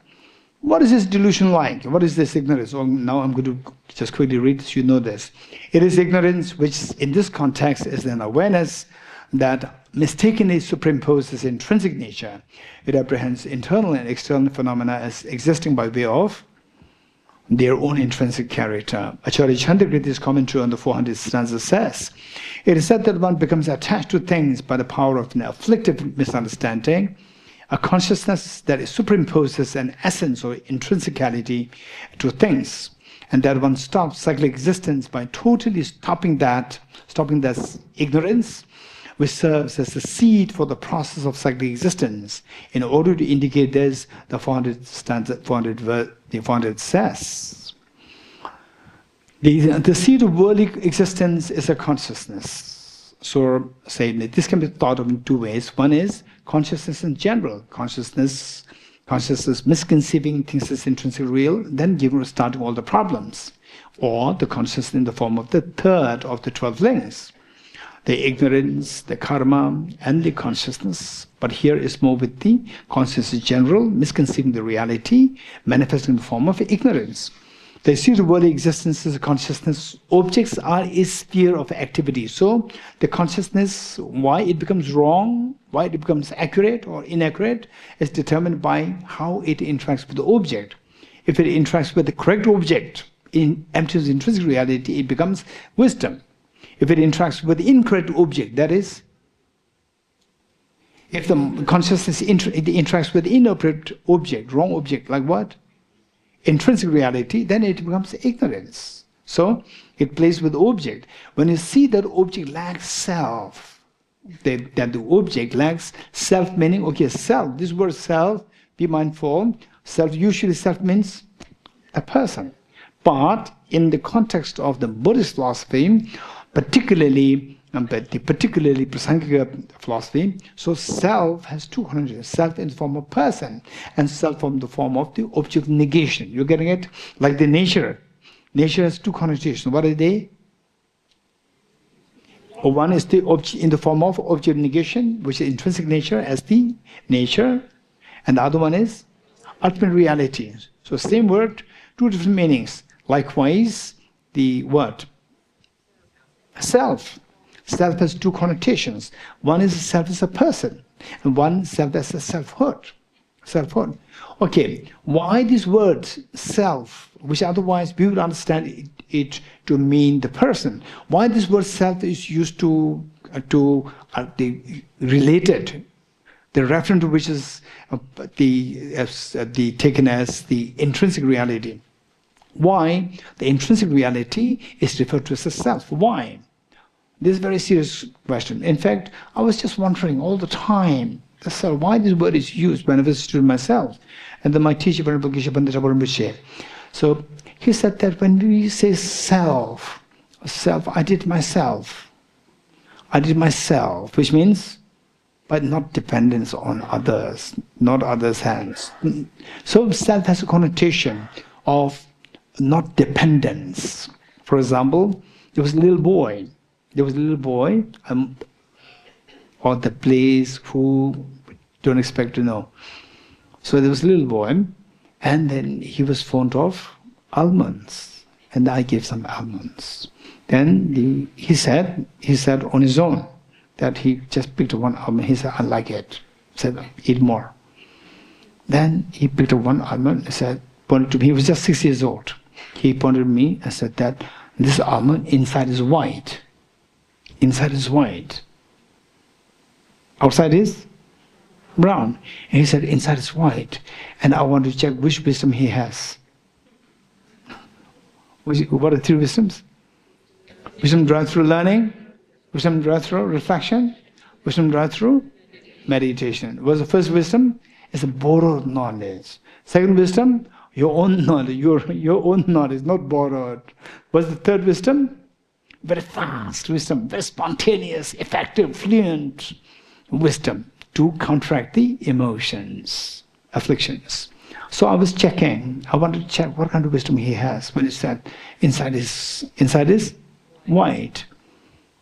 What is this delusion like? What is this ignorance? Well, now I'm going to just quickly read this, you know this. It is ignorance, which in this context is an awareness that mistakenly superimposes intrinsic nature. It apprehends internal and external phenomena as existing by way of their own intrinsic character. Acharya Chandrakriti's commentary on the 400th stanza says, it is said that one becomes attached to things by the power of an afflictive misunderstanding, a consciousness that superimposes an essence or intrinsicality to things, and that one stops cyclic existence by totally stopping that ignorance, which serves as a seed for the process of cyclic existence, in order to indicate this, the 400th stanza, the 400th says. The seed of worldly existence is a consciousness. So, say this can be thought of in two ways. One is consciousness in general, consciousness misconceiving things as intrinsically real, then starting all the problems, or the consciousness in the form of the third of the 12 links. The ignorance, the karma, and the consciousness. But here is more with the consciousness in general, misconceiving the reality, manifesting in the form of ignorance. The seed of worldly existence is a consciousness. Objects are a sphere of activity. So the consciousness, why it becomes wrong, why it becomes accurate or inaccurate, is determined by how it interacts with the object. If it interacts with the correct object in emptiness intrinsic reality, it becomes wisdom. If it interacts with the incorrect object, that is, if the consciousness interacts with the inappropriate object, wrong object, like what? Intrinsic reality, then it becomes ignorance. So it plays with the object. When you see that object lacks self, that the object lacks self, meaning, okay, self, this word self, be mindful, self, usually self means a person. But in the context of the Buddhist philosophy, particularly Prasangika philosophy, so self has two connotations. Self in the form of person, and self in the form of the object negation. You're getting it? Like the nature. Nature has two connotations. What are they? One is the object in the form of object negation, which is intrinsic nature as the nature, and the other one is ultimate reality. So same word, two different meanings. Likewise, the word self. Self has two connotations. One is self as a person, and one self as a selfhood. Selfhood. Okay, why this word self, which otherwise we would understand it to mean the person? Why this word self is used to the related, the reference to which is taken as the intrinsic reality? Why the intrinsic reality is referred to as a self? Why? This is a very serious question. In fact, I was just wondering all the time, why this word is used when I was a student myself. And then my teacher, Venerable Geshe, so he said that when we say self, I did myself, which means, but not dependence on others, not others' hands. So self has a connotation of not dependence. For example, there was a little boy, or the place who don't expect to know. So there was a little boy, and then he was fond of almonds, and I gave some almonds. Then he said on his own that he just picked one almond. He said, I like it. He said, eat more. Then he picked up one almond and said, pointed to me. He was just 6 years old. He pointed at me and said that this almond inside is white. Inside is white. Outside is brown. And he said, inside is white. And I want to check which wisdom he has. What are 3 wisdoms? Wisdom derived through learning, wisdom derived through reflection, wisdom derived through meditation. What's the first wisdom? It's a borrowed knowledge. Second wisdom, your own knowledge, your own knowledge, not borrowed. What's the third wisdom? Very fast wisdom, very spontaneous, effective, fluent wisdom to counteract the emotions, afflictions. So I was checking. I wanted to check what kind of wisdom he has when he said inside is white.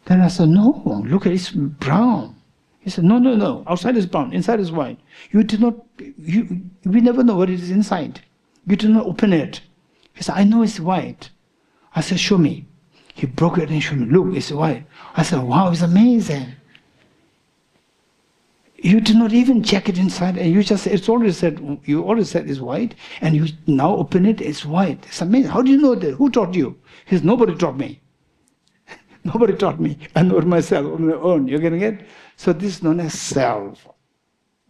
Then I said, no, look, it's brown. He said, no, outside is brown, inside is white. We never know what it is inside. You do not open it. He said, I know it's white. I said, show me. He broke it and showed me, look, it's white. I said, wow, it's amazing. You did not even check it inside, and you just, you already said it's white, and you now open it, it's white. It's amazing. How do you know that? Who taught you? He said, nobody taught me. Nobody taught me. I know it myself on my own. You're getting it? So this is known as self,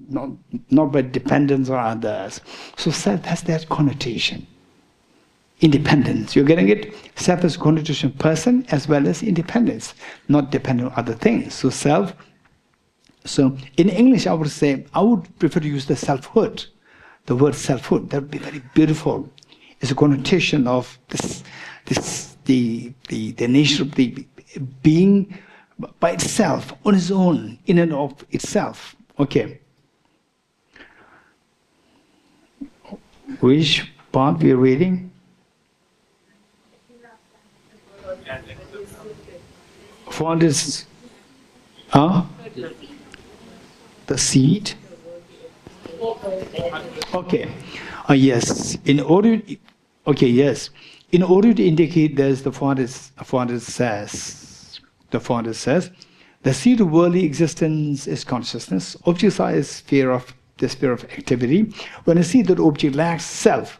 not by dependence on others. So self has that connotation. Independence. You're getting it? Self has connotation person as well as independence, not dependent on other things. So self. So in English, I would prefer to use the selfhood. The word selfhood. That would be very beautiful. It's a connotation of the nature of the being by itself, on its own, in and of itself. Okay. Which part we are reading? For this, the seed. Okay. Yes. In order to indicate this, the father says, the seed of worldly existence is consciousness. Objects are the sphere of activity. When I see that object lacks self,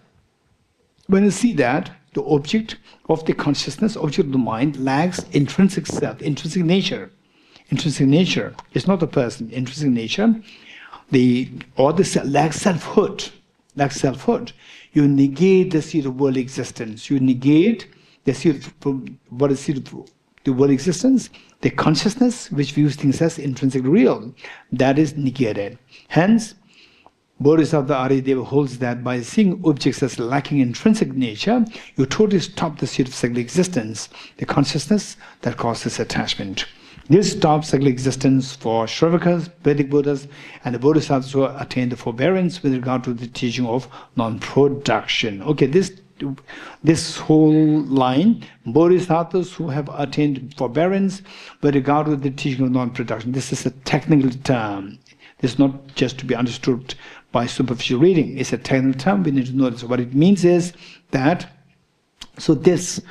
when I see that the object of the consciousness, object of the mind, lacks intrinsic self, intrinsic nature. Intrinsic nature is not a person. Intrinsic nature, lacks selfhood. Lacks selfhood. You negate the seed of world existence. You negate the seed of what is seed of the world existence. The consciousness which views things as intrinsic real, that is negated. Hence, Bodhisattva Arideva holds that by seeing objects as lacking intrinsic nature, you totally stop the seed of cyclic existence, the consciousness that causes attachment. This stops cyclic existence for Shravakas, Vedic Buddhas, and the Bodhisattvas who attain the forbearance with regard to the teaching of non-production. Okay, this whole line, Bodhisattvas who have attained forbearance with regard to the teaching of non-production. This is a technical term. This is not just to be understood by superficial reading. It's a technical term. We need to know this. What it means is that, so this,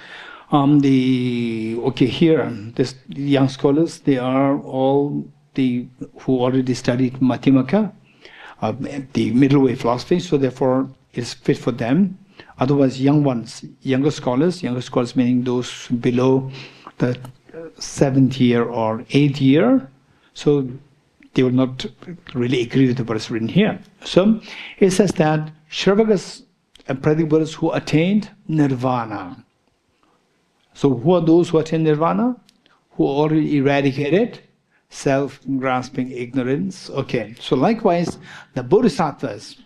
here, this young scholars, they are all who already studied Madhyamaka, the middle way philosophy, so therefore it's fit for them. Otherwise, younger scholars meaning those below the 7th year or 8th year, so they will not really agree with what is written here. So it says that Shravakas and Pratik Buddhas who attained nirvana. So who are those who attain nirvana? Who already eradicated self-grasping ignorance. Okay, so likewise, the bodhisattvas,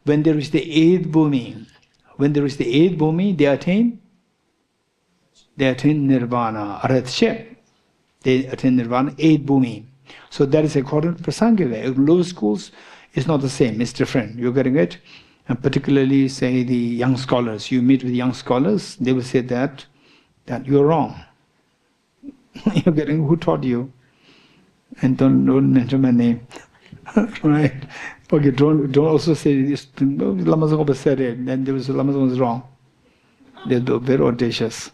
when there is the 8th bhumi, they attain nirvana, arhatship. They attain nirvana, 8th bhumi. So that is according to Prasangika. In lower schools, it's not the same, it's different. You're getting it? And particularly, say, the young scholars. You meet with young scholars, they will say that you're wrong. You're getting, who taught you? And don't mention my name. Right? Okay, don't also say this. Lama Tsongkhapa said it, and there was Lama Tsongkhapa was wrong. They're very audacious.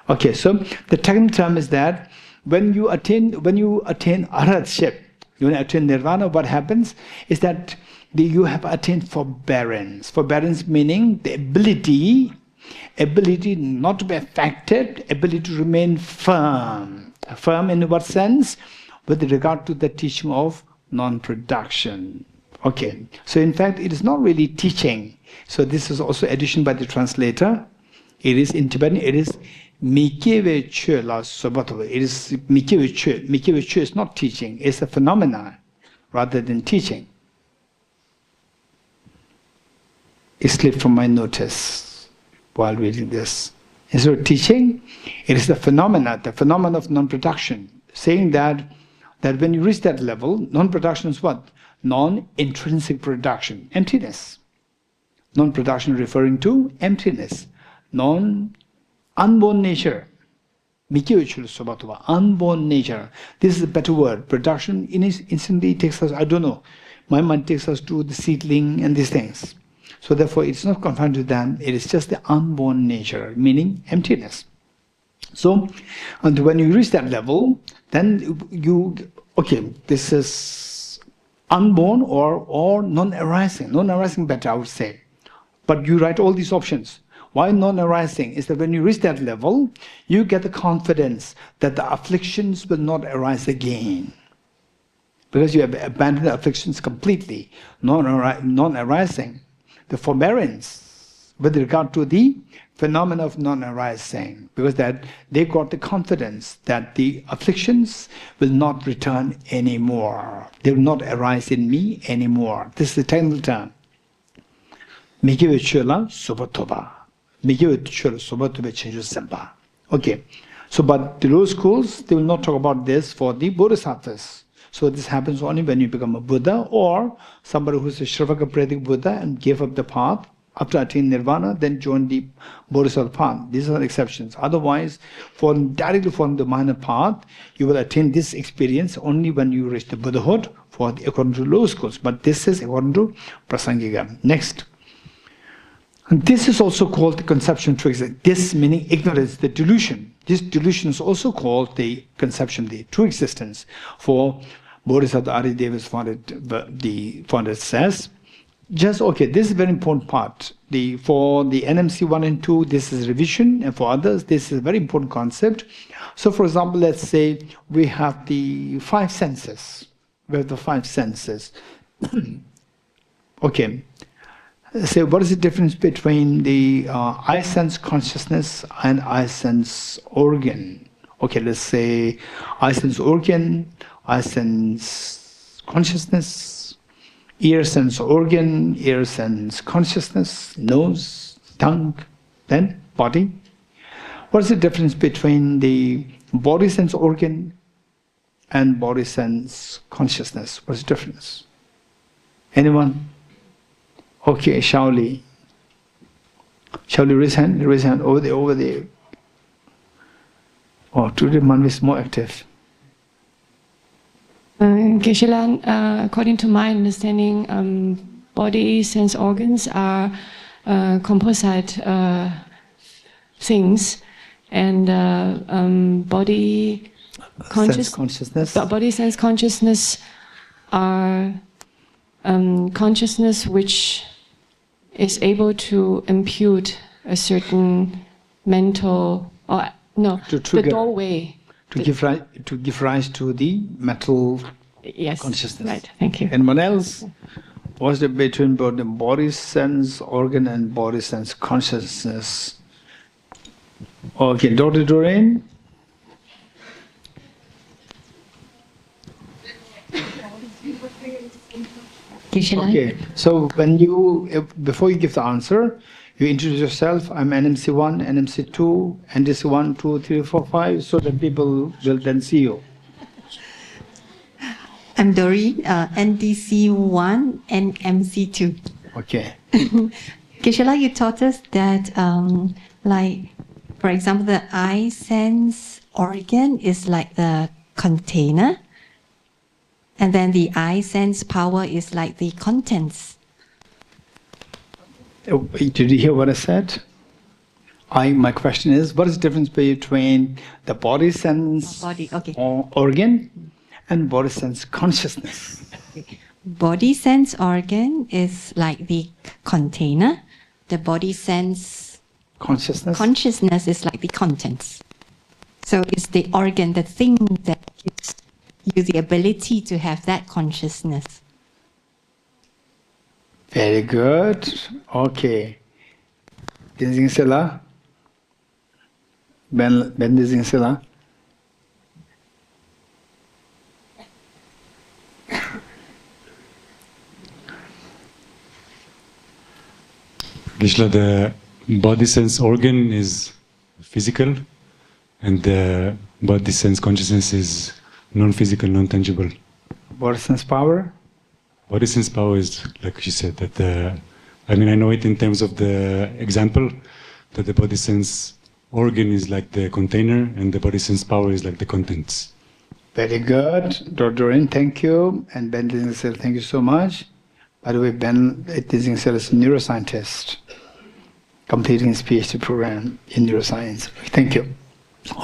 Okay, so the technical term is that when you attain arhatship, when you attain nirvana, what happens is that you have attained forbearance. Forbearance meaning the ability not to be affected, ability to remain firm. Firm in what sense? With regard to the teaching of non-production. Okay, so in fact, it is not really teaching. So this is also addition by the translator. It is in Tibetan. It is Mikyewe Chö La Sobatova. It is Mikyewe Chö. Mikyewe Chö is not teaching. It's a phenomena rather than teaching. It slipped from my notice while reading this. Instead of teaching, it is the phenomena of non-production, saying that when you reach that level, non-production is what? Non-intrinsic production, emptiness. Non-production referring to emptiness, unborn nature. Unborn nature. This is a better word. Production instantly takes us, I don't know, my mind takes us to the seedling and these things. So therefore, it's not confined to them. It is just the unborn nature, meaning emptiness. So, and when you reach that level, then this is unborn or non-arising. Non-arising better, I would say. But you write all these options. Why non-arising? Is that when you reach that level, you get the confidence that the afflictions will not arise again. Because you have abandoned the afflictions completely. Non-arising. The forbearance with regard to the phenomena of non-arising, because that they got the confidence that the afflictions will not return anymore. They will not arise in me anymore. This is the technical term. Okay, so but the lower schools, they will not talk about this for the bodhisattvas. So this happens only when you become a Buddha or somebody who is a Shravaka Predic Buddha and gave up the path after attaining Nirvana, then join the Bodhisattva path. These are exceptions. Otherwise, directly from the minor path, you will attain this experience only when you reach the Buddhahood according to lower schools. But this is according to Prasangika. Next. And this is also called the conception true existence. This meaning ignorance, the delusion. This delusion is also called the conception, the true existence. For Bodhisattva Arideva's founded Sess. Just this is a very important part. For the NMC 1 and 2, this is revision, and for others, this is a very important concept. So, for example, let's say we have the 5 senses. We have the 5 senses. Okay. So what is the difference between the I sense consciousness and I sense organ? Okay, let's say I sense organ, I sense consciousness, ear sense organ, ear sense consciousness, nose, tongue, then body. What is the difference between the body sense organ and body sense consciousness? What's the difference? Anyone? Okay, Shaoli. Shaoli, raise hand over there. Oh, today Manvi is more active. Geshe, according to my understanding, body sense organs are composite things, and body consciousness are consciousness which is able to impute a certain mental the doorway to give rise to the mental consciousness. Right. Thank you. Anyone else? What's the between both the body sense organ and body sense consciousness? Okay, Dr. Doreen. Okay, so when before you give the answer, you introduce yourself. I'm NMC1, NMC2, NDC1, 2, 3, 4, 5, so that people will then see you. I'm Dorji, NDC1 and MC2. Okay. Geshe, you taught us that, for example, the eye sense organ is like the container. And then the eye sense power is like the contents. Did you hear what I said? My question is, what is the difference between the body sense organ and body sense consciousness? Okay. Body sense organ is like the container. The body sense consciousness is like the contents. So it's the organ, the thing that gives you the ability to have that consciousness. Very good. Okay. Dizing sila. Ben dizing sila. Geshe, the body sense organ is physical, and the body sense consciousness is non-physical, non-tangible. Body sense power? Body sense power is, like she said, that I mean, I know it in terms of the example, that the body sense organ is like the container, and the body sense power is like the contents. Very good. Dorji, thank you. And Ben Dizingsel, thank you so much. By the way, Ben Dizingsel is a neuroscientist, completing his PhD program in neuroscience. Thank you.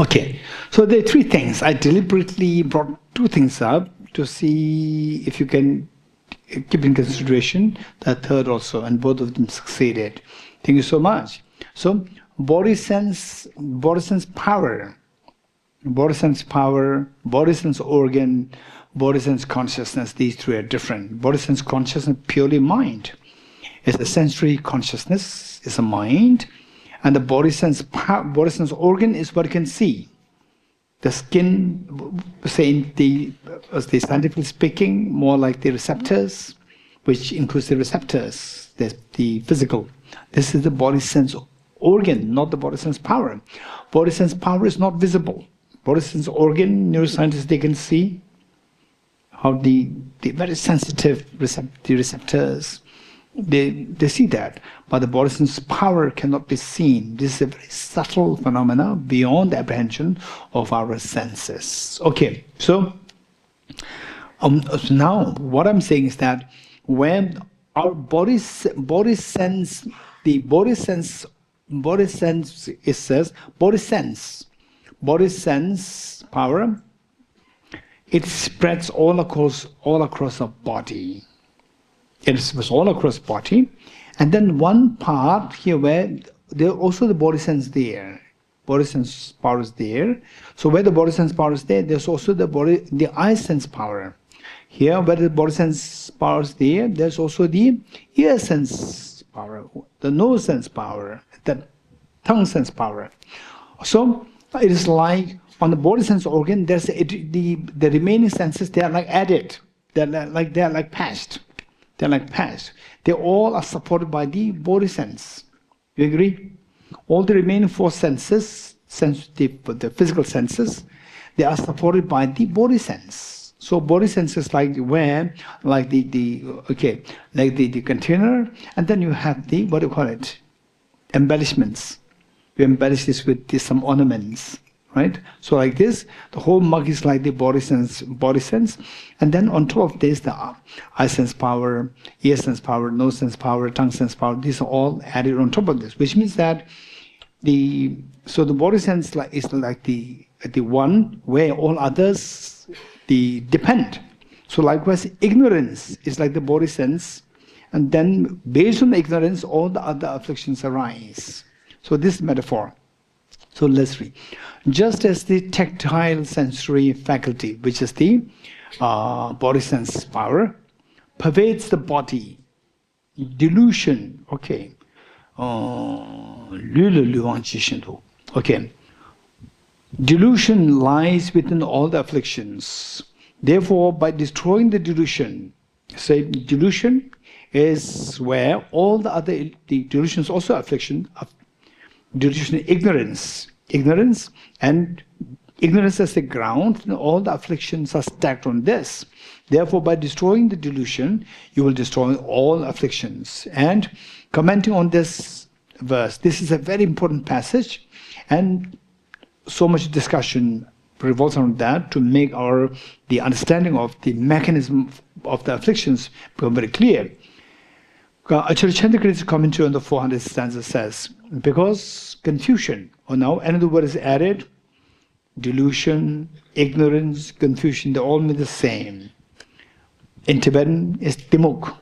Okay, so there are three things. I deliberately brought two things up to see if you can keep in consideration the third also, and both of them succeeded. Thank you so much. So, body sense power, body sense organ, body sense consciousness, these three are different. Body sense consciousness, purely mind. It's a sensory consciousness, it's a mind. And the body sense organ is what you can see. The skin, scientifically speaking, more like the receptors, which includes the receptors, the physical. This is the body sense organ, not the body sense power. Body sense power is not visible. Body sense organ, neuroscientists, they can see how the very sensitive receptors, they see that. But the body sense power cannot be seen. This is a very subtle phenomena beyond the apprehension of our senses. Okay, so now what I'm saying is that when our body sense power, it spreads all across the body. It spreads all across body, and then one part here where there also the body sense there. Body sense power is there. So where the body sense power is there, there's also the eye sense power. Here where the body sense power is there, there's also the ear sense power, the nose sense power, the tongue sense power. So it is like on the body sense organ, there's the remaining senses, they are like added. They're like patched. They're like patched. They all are supported by the body sense. You agree? All the remaining four senses, the physical senses, they are supported by the body sense. So body sense is like where, like the container, and then you have the, what do you call it? Embellishments. You embellish this with some ornaments, right? So like this, the whole mug is like the body sense, and then on top of this, the eye sense power, ear sense power, nose sense power, tongue sense power. These are all added on top of this, which means that the body sense is like the one where all others depend. So likewise, ignorance is like the body sense, and then based on the ignorance, all the other afflictions arise. So this metaphor. So let's read. Just as the tactile sensory faculty, which is the body sense power, pervades the body, delusion, okay. Okay. Delusion lies within all the afflictions. Therefore, by destroying the delusion, say delusion is where all the other delusion is also affliction. Delusion, ignorance and ignorance as the ground, and all the afflictions are stacked on this. Therefore, by destroying the delusion, you will destroy all afflictions. And commenting on this verse, this is a very important passage, and so much discussion revolves around that to make the understanding of the mechanism of the afflictions become very clear. Acharya Chandrakirti's commentary on the 400th stanza says, because confusion, or now another word is added, delusion, ignorance, confusion, they all mean the same. In Tibetan, it's timuk.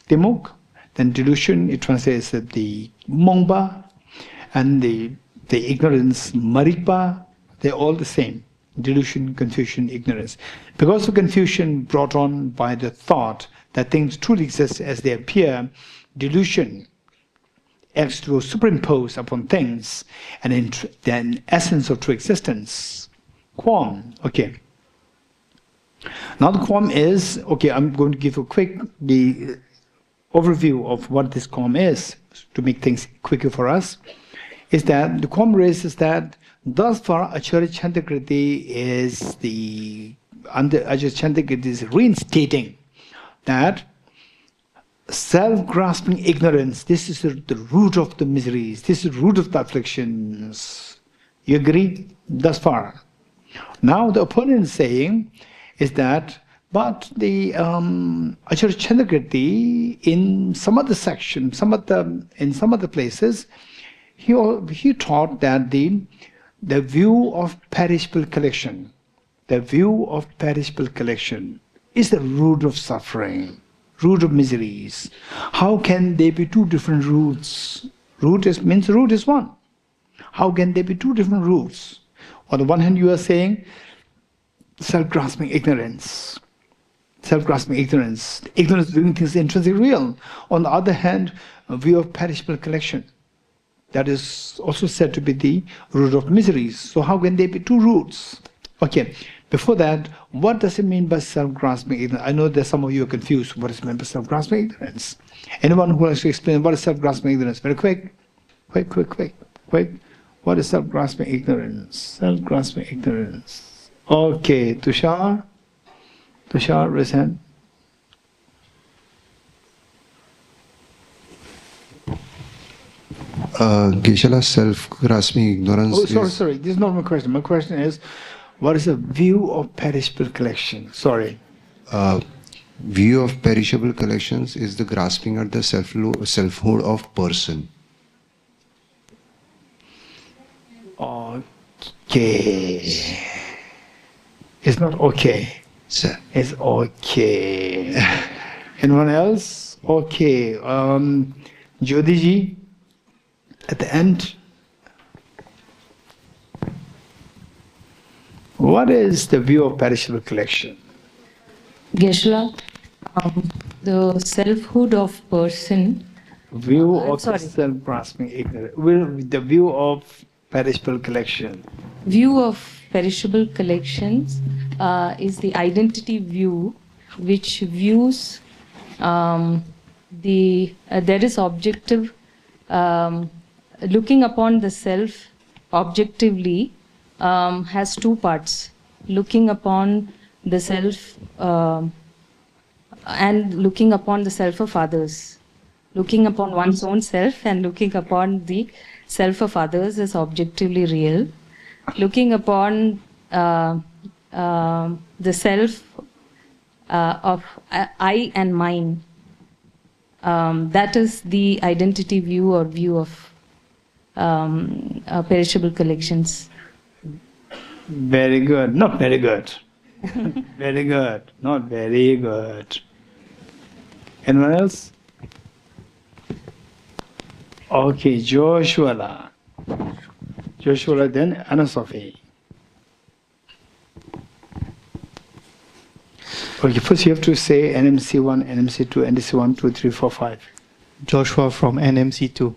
Timuk, then delusion, it translates as the mongba, and the ignorance, marikpa, they're all the same. delusion, confusion, ignorance. Because of confusion brought on by the thought that things truly exist as they appear, delusion acts to superimpose upon things, and in the essence of true existence, qualm. Okay. Now the qualm is, okay, I'm going to give a quick overview of what this qualm is to make things quicker for us. Is that the qualm raises that thus far Acharya Chandrakirti is reinstating that self-grasping ignorance, this is the root of the miseries, this is the root of the afflictions. You agree? Thus far. Now the opponent is saying is that, but the Acharya Chandrakirti in some other section, in some other places, he taught that the view of perishable collection, is the root of suffering, root of miseries. How can there be two different roots? Means root is one. How can there be two different roots? On the one hand, you are saying self-grasping ignorance. Ignorance doing things intrinsically real. On the other hand, a view of perishable collection. That is also said to be the root of miseries. So how can there be two roots? Okay, before that, what does it mean by self-grasping ignorance? I know that some of you are confused. What is meant by self-grasping ignorance? Anyone who wants to explain what is self-grasping ignorance? Very quick. What is self-grasping ignorance? Self-grasping ignorance. Okay, Tushar, raise hand. Geshe, self-grasping ignorance. Oh, sorry. This is not my question. My question is, what is a view of perishable collection? Sorry. View of perishable collections is the grasping at the selfhood of person. Okay. It's not okay. Sir. It's okay. Anyone else? Okay. Jyotiji, at the end. What is the view of perishable collection? Geshe, the selfhood of person. View of self-grasping ignorance. The view of perishable collection. View of perishable collections is the identity view, which views there is objective, looking upon the self objectively has two parts: looking upon the self and looking upon the self of others. Looking upon one's own self and looking upon the self of others is objectively real. Looking upon the self of I and mine, that is the identity view or view of perishable collections. Very good. Not very good. Very good. Not very good. Anyone else? Okay, Joshua, then Anna Sophie. Okay, first you have to say NMC1, NMC2, NDC1, 2, 3, 4, 5. Joshua from NMC2.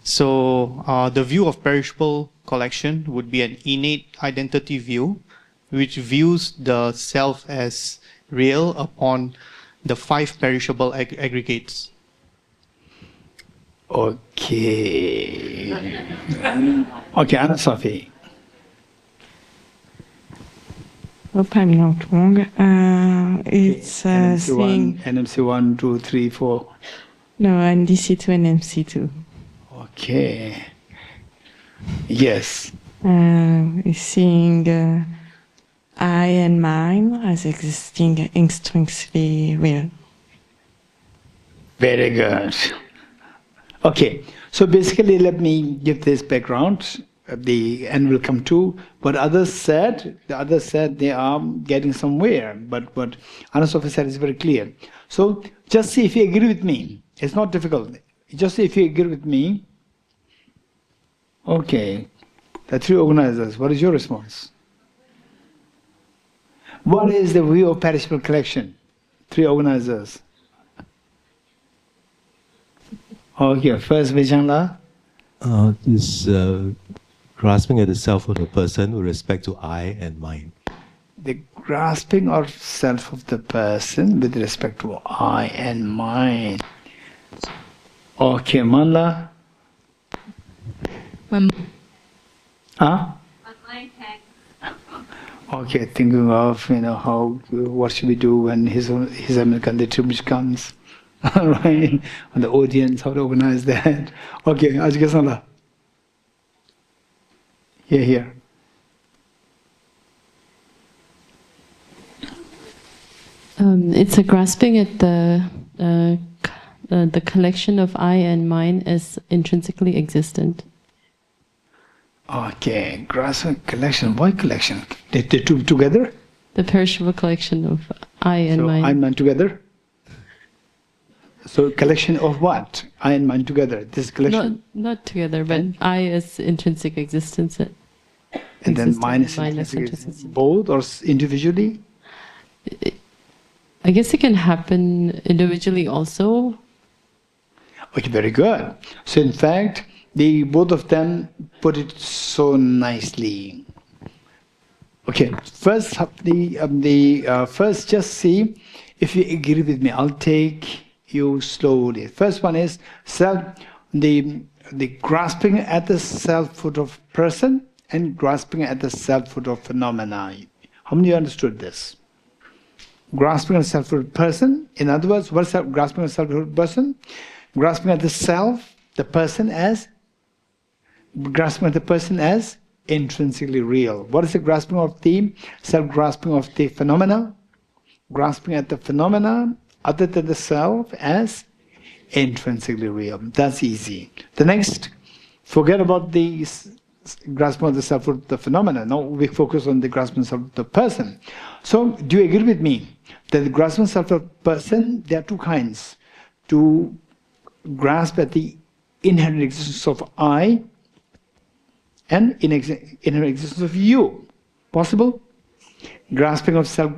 So the view of perishable collection would be an innate identity view, which views the self as real upon the 5 perishable aggregates. Okay. Okay, Anna Sophie. Hope I'm not wrong. It's saying NMC1, 2, 3, 4. No, NDC2 and MC2. Okay. Yes. It's seeing I and mine as existing intrinsically real. Very good. Okay, so basically let me give this background. The end will come to what others said. The others said they are getting somewhere, but what Anna Sophie said is very clear. So just see if you agree with me. It's not difficult. Just see if you agree with me. Okay, the 3 organizers, what is your response? What is the view of perishable collection? Three organizers. Okay, first Vijayla. Is grasping at the self of the person with respect to I and mine. The grasping of self of the person with respect to I and mine. Okay, Manla. Okay, thinking of how what should we do when his American tribute comes, right? And the audience, how to organize that. Okay, Ajgasala. Here. It's a grasping at the collection of I and mine as intrinsically existent. Okay, grasping collection. Why collection? The two together? The perishable collection of I and mine. I and mine together? So collection of what? I and mine together. This collection? Not together, but I as intrinsic existence. And then mine is intrinsic. Both or individually? I guess it can happen individually also. Okay, very good. So in fact, both of them put it so nicely. Okay, first first just see if you agree with me. I'll take you slowly. First one is the grasping at the selfhood of person and grasping at the selfhood of phenomena. How many of you understood this? Grasping at the selfhood person. In other words, what is grasping at the selfhood person? Grasping at the self, the person as grasping at the person as intrinsically real. What is the grasping of the self-grasping of the phenomena? Grasping at the phenomena other than the self as intrinsically real. That's easy. The next, forget about the grasping of the self of the phenomena. Now we focus on the grasping of the person. So do you agree with me that the grasping self of the person, there are two kinds. To grasp at the inherent existence of I and inherent existence of you. Possible? Grasping of self,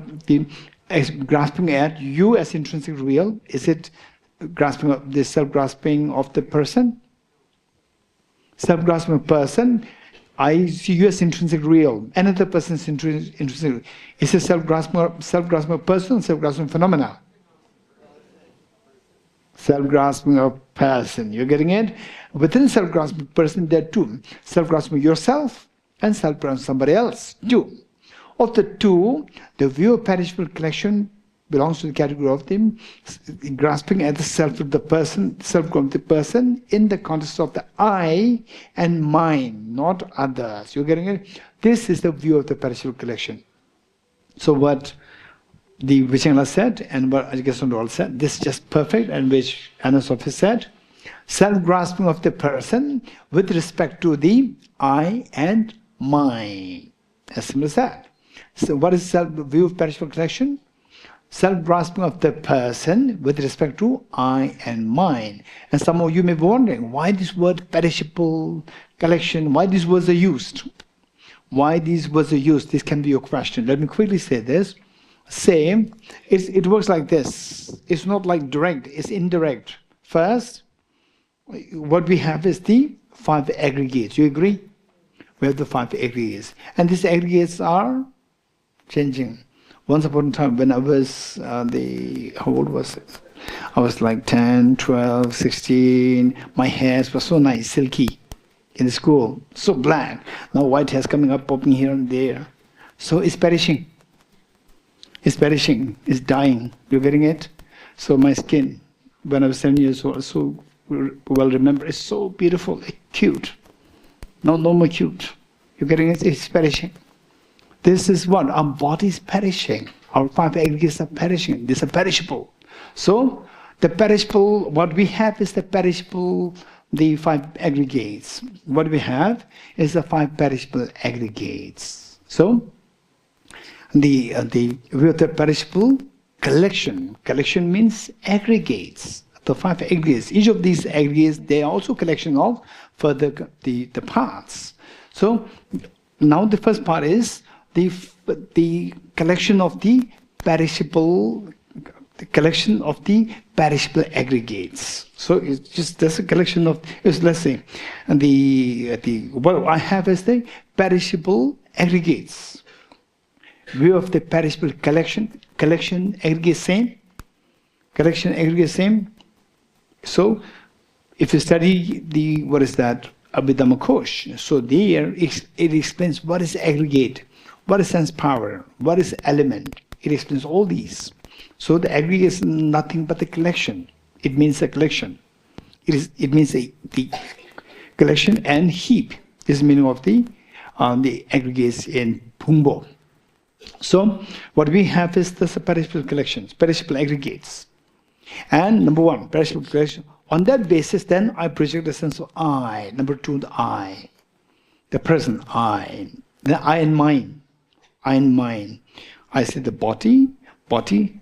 grasping at you as intrinsic real, is it grasping of the self-grasping of the person? Self-grasping of person, I see you as intrinsic real, another person is intrinsic real. Is it self-grasping of person or self-grasping phenomena? Self-grasping of person, you're getting it? Within self-grasping person, there are two. Self-grasping yourself and self-grasping somebody else, two. Of the two, the view of perishable collection belongs to the category of the grasping at the self of the person, self-grasping the person in the context of the I and mine, not others. You're getting it? This is the view of the perishable collection. So what the Vijayla said and what Ajgasandral said, this is just perfect, and which Anasophi said, self-grasping of the person with respect to the I and mine. As simple as that. So what is view of perishable collection? Self-grasping of the person with respect to I and mine. And some of you may be wondering, why this word perishable collection, why these words are used? Why these words are used? This can be your question. Let me quickly say this. Say, it works like this. It's not like direct, it's indirect. First, what we have is the 5 aggregates. You agree? We have the 5 aggregates. And these aggregates are changing. Once upon a time, when I was, how old was it? I was like 10, 12, 16. My hairs were so nice, silky in the school. So black. Now white hairs coming up, popping here and there. So it's perishing. It's perishing. It's dying. You're getting it? So my skin, when I was 7 years old, so well remember, it's so beautiful, cute. No more cute. You're getting it? It's perishing. This is what? Our body is perishing. Our 5 aggregates are perishing. These are perishable. So, the perishable, what we have is the perishable, the 5 aggregates. What we have is the 5 perishable aggregates. So, the perishable collection. Collection means aggregates. The 5 aggregates. Each of these aggregates, they are also collection of further the parts. So, now the first part is the the collection of the perishable, aggregates. So it's just that's a collection of, let's say, and what I have is the perishable aggregates. View of the perishable collection aggregate same. So if you study the, what is that, Abhidhamma Kosh, so there it explains what is aggregate, what is sense power, what is element. It explains all these. So the aggregate is nothing but the collection. It means a collection. It means the collection, and heap is the meaning of the aggregates in Pungbo. So what we have is the perishable collections, perishable aggregates. And number one, perishable collection. On that basis, then I project the sense of I. Number two, the I, the present I, the I and mine. I say the body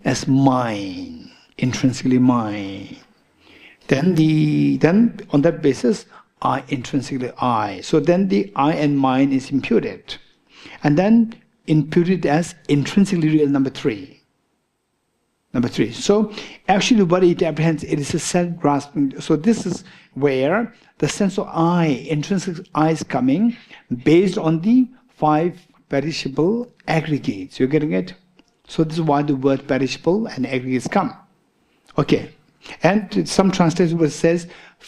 as mine, intrinsically mine. Then on that basis, I intrinsically I. So then the I and mine is imputed, and then imputed as intrinsically real. Number three. So actually what it apprehends, it is a self-grasping. So this is where the sense of I, intrinsic I, is coming based on the 5 perishable aggregates. You're getting it? So this is why the word perishable and aggregates come. Okay. And some translation says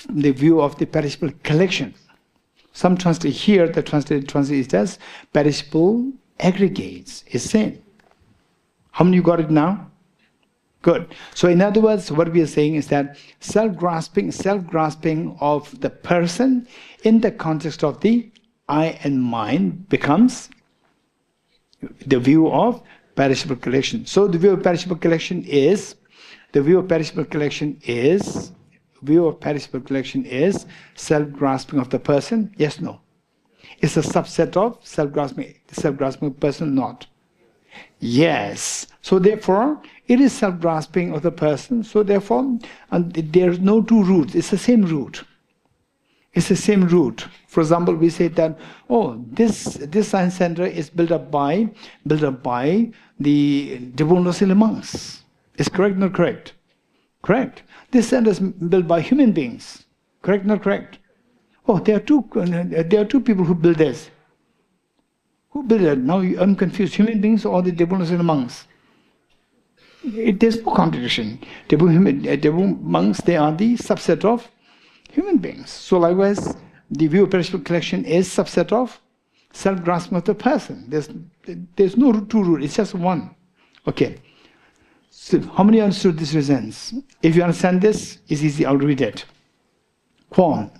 the view of the perishable collection. Some translate here, the translate as perishable aggregates is same. How many you got it now? Good. So in other words, what we are saying is that self-grasping of the person in the context of the I and mine becomes the view of perishable collection. So the view of perishable collection is self-grasping of the person. Yes, no. It's a subset of self-grasping person, not. Yes. So therefore, it is self-grasping of the person. So therefore, there's no two roots. It's the same root. It's the same root. For example, we say that, oh, this science center is built up by the Drepung Loseling monks. Is correct, not correct? Correct. This center is built by human beings. Correct, not correct? Oh, there are two people who built this. Who built it? Now I'm confused. Human beings or the Drepung Loseling monks? There's no contradiction. Drepung monks, they are the subset of human beings. So likewise, the view of perishable collection is subset of self-grasping of the person. There's no two roots. It's just one. Okay. So how many understood this reasons? If you understand this, it's easy. I'll read it. Quam.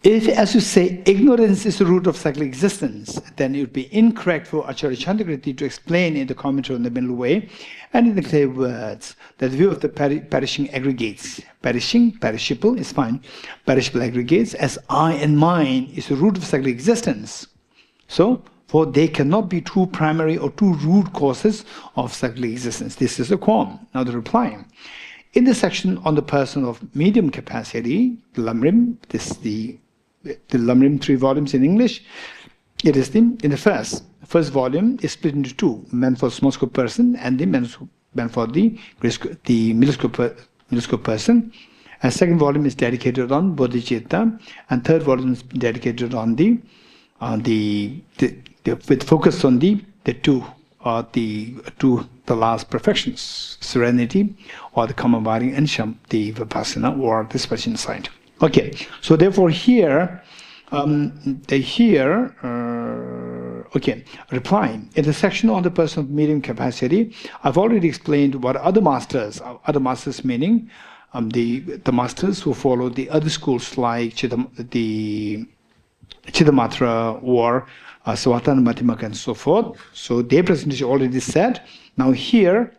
If, as you say, ignorance is the root of cyclic existence, then it would be incorrect for Acharya Chandrakirti to explain in the commentary on the middle way and in the clear words that the view of the perishing aggregates, perishable is fine, perishable aggregates as I and mine is the root of cyclic existence. So, for they cannot be two primary or two root causes of cyclic existence. This is the quam. Now the reply. In the section on the person of medium capacity, the Lamrim, this is the Lamrim 3 volumes in English, it is in the first volume is split into 2, meant for small scope person and the meant for the middle scope person. And second volume is dedicated on bodhicitta, and third volume is dedicated on with focus on the last perfections, serenity, or the common body, and the vipassana, or the special insight. Okay, so therefore here, replying in the section on the person of medium capacity, I've already explained what other masters meaning the masters who follow the other schools like Chittamatra or Svatana Madhyamaka and so forth. So their presentation already said. Now here,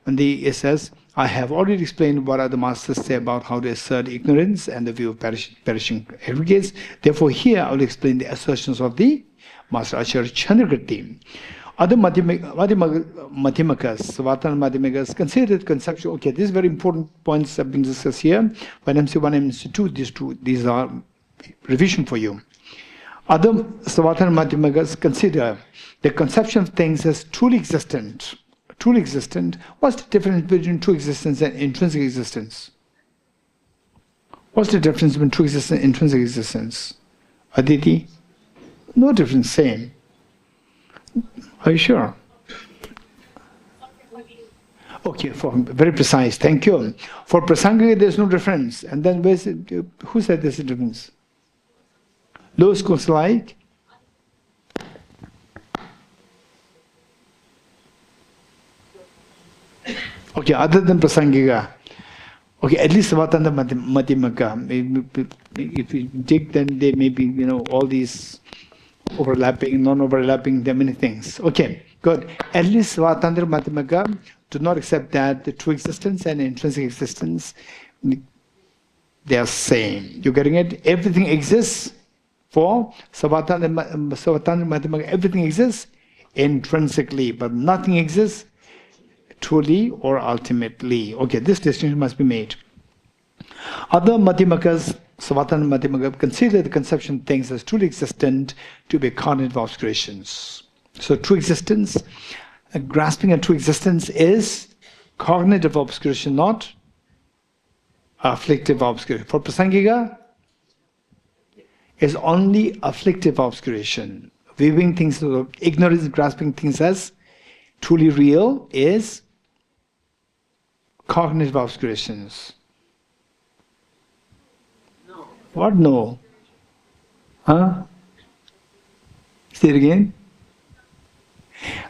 it says, I have already explained what other masters say about how to assert ignorance and the view of perishing aggregates. Therefore here I will explain the assertions of the Master Acharya Chandrakirti. Other Madhyamakas, Svatana Madhyamakas, considered conceptual. Okay, this is very important points have been discussed here. When MC1 and MC2, these are revision for you. Other Savatthana Madhyamakas consider the conception of things as truly existent. Truly existent. What's the difference between true existence and intrinsic existence? What's the difference between true existence and intrinsic existence? Aditi? No difference, same. Are you sure? Okay, very precise, thank you. For Prasangika, there's no difference. And then where's it, who said there's a difference? Low schools like? Okay, other than Prasangika. Okay, at least Savatthana Madhyamaka. If you take, then there may be, all these overlapping, non-overlapping, there are many things. Okay, good. At least Savatthana Madhyamaka do not accept that the true existence and intrinsic existence, they are same. You getting it? Everything exists for Savatthana Madhyamaka. Everything exists intrinsically, but nothing exists truly or ultimately. Okay, this distinction must be made. Other Madhyamakas, Savatthana Madhyamaka, consider the conception of things as truly existent to be cognitive obscurations. So true existence, grasping a true existence is cognitive obscuration, not afflictive obscuration. For Prasangika, is only afflictive obscuration. Viewing things, ignorance, grasping things as truly real is cognitive obscurations. No. What no? Huh? Say it again.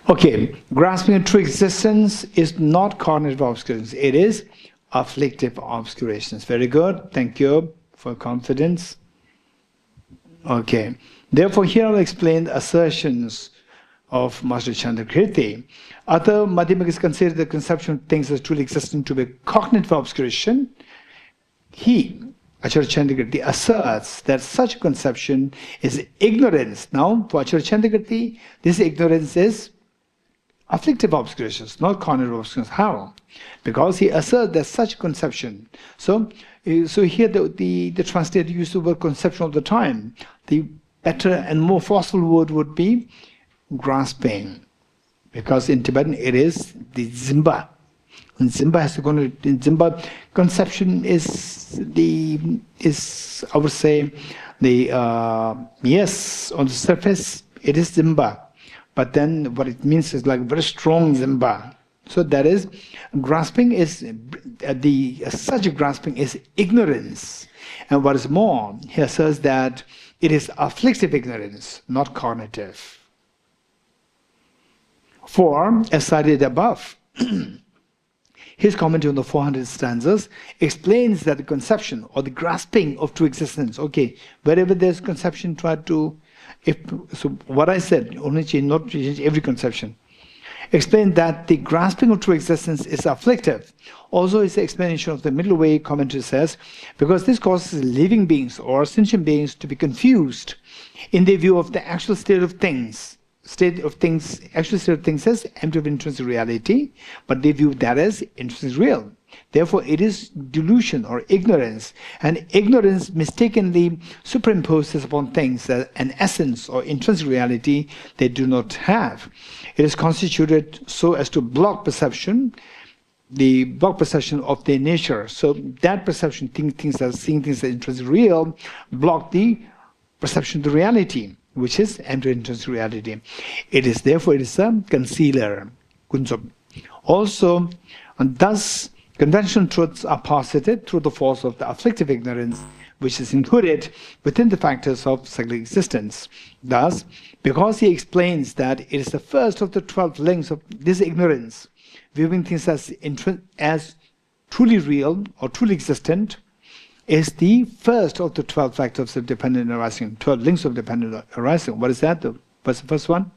Okay, grasping a true existence is not cognitive obscurations. It is afflictive obscurations. Very good. Thank you for confidence. Okay. Therefore, here I'll explain the assertions of Master Chandrakirti. Other Madhyamakas consider the conception of things as truly existent to be cognitive obscuration. He, Acharya Chandrakirti, asserts that such conception is ignorance. Now, for Acharya Chandrakirti, this ignorance is afflictive obscurations, not cognitive obscurations. How? Because he asserts that such conception. So here the translator used the word conception all the time. The better and more forceful word would be grasping, because in Tibetan it is the Zimba. And Zimba has to go in Zimba. Conception is I would say yes, on the surface it is Zimba, but then what it means is like very strong Zimba. So that is grasping is such a grasping is ignorance, and what is more, he says that it is afflictive ignorance, not cognitive. For, as cited above, his commentary on the 400 stanzas explains that the conception or the grasping of true existence, okay, wherever there's conception, try to, so what I said, only change, not change every conception, explain that the grasping of true existence is afflictive. Also, his explanation of the middle way commentary says, because this causes living beings or sentient beings to be confused in their view of the actual state of things. Actual state of things as empty of intrinsic reality, but they view that as intrinsic real. Therefore, it is delusion or ignorance, and ignorance mistakenly superimposes upon things an essence or intrinsic reality they do not have. It is constituted so as to block perception, the block perception of their nature. So that perception, seeing things as intrinsic real, block the perception of the reality, which is empty intrinsic reality. It is therefore a concealer. Also, and thus conventional truths are posited through the force of the afflictive ignorance, which is included within the factors of cyclic existence. Thus, because he explains that it is the first of the 12 links of this ignorance, viewing things as truly real or truly existent, is the first of the 12 factors of dependent arising, 12 links of dependent arising. What is that? What's the first one?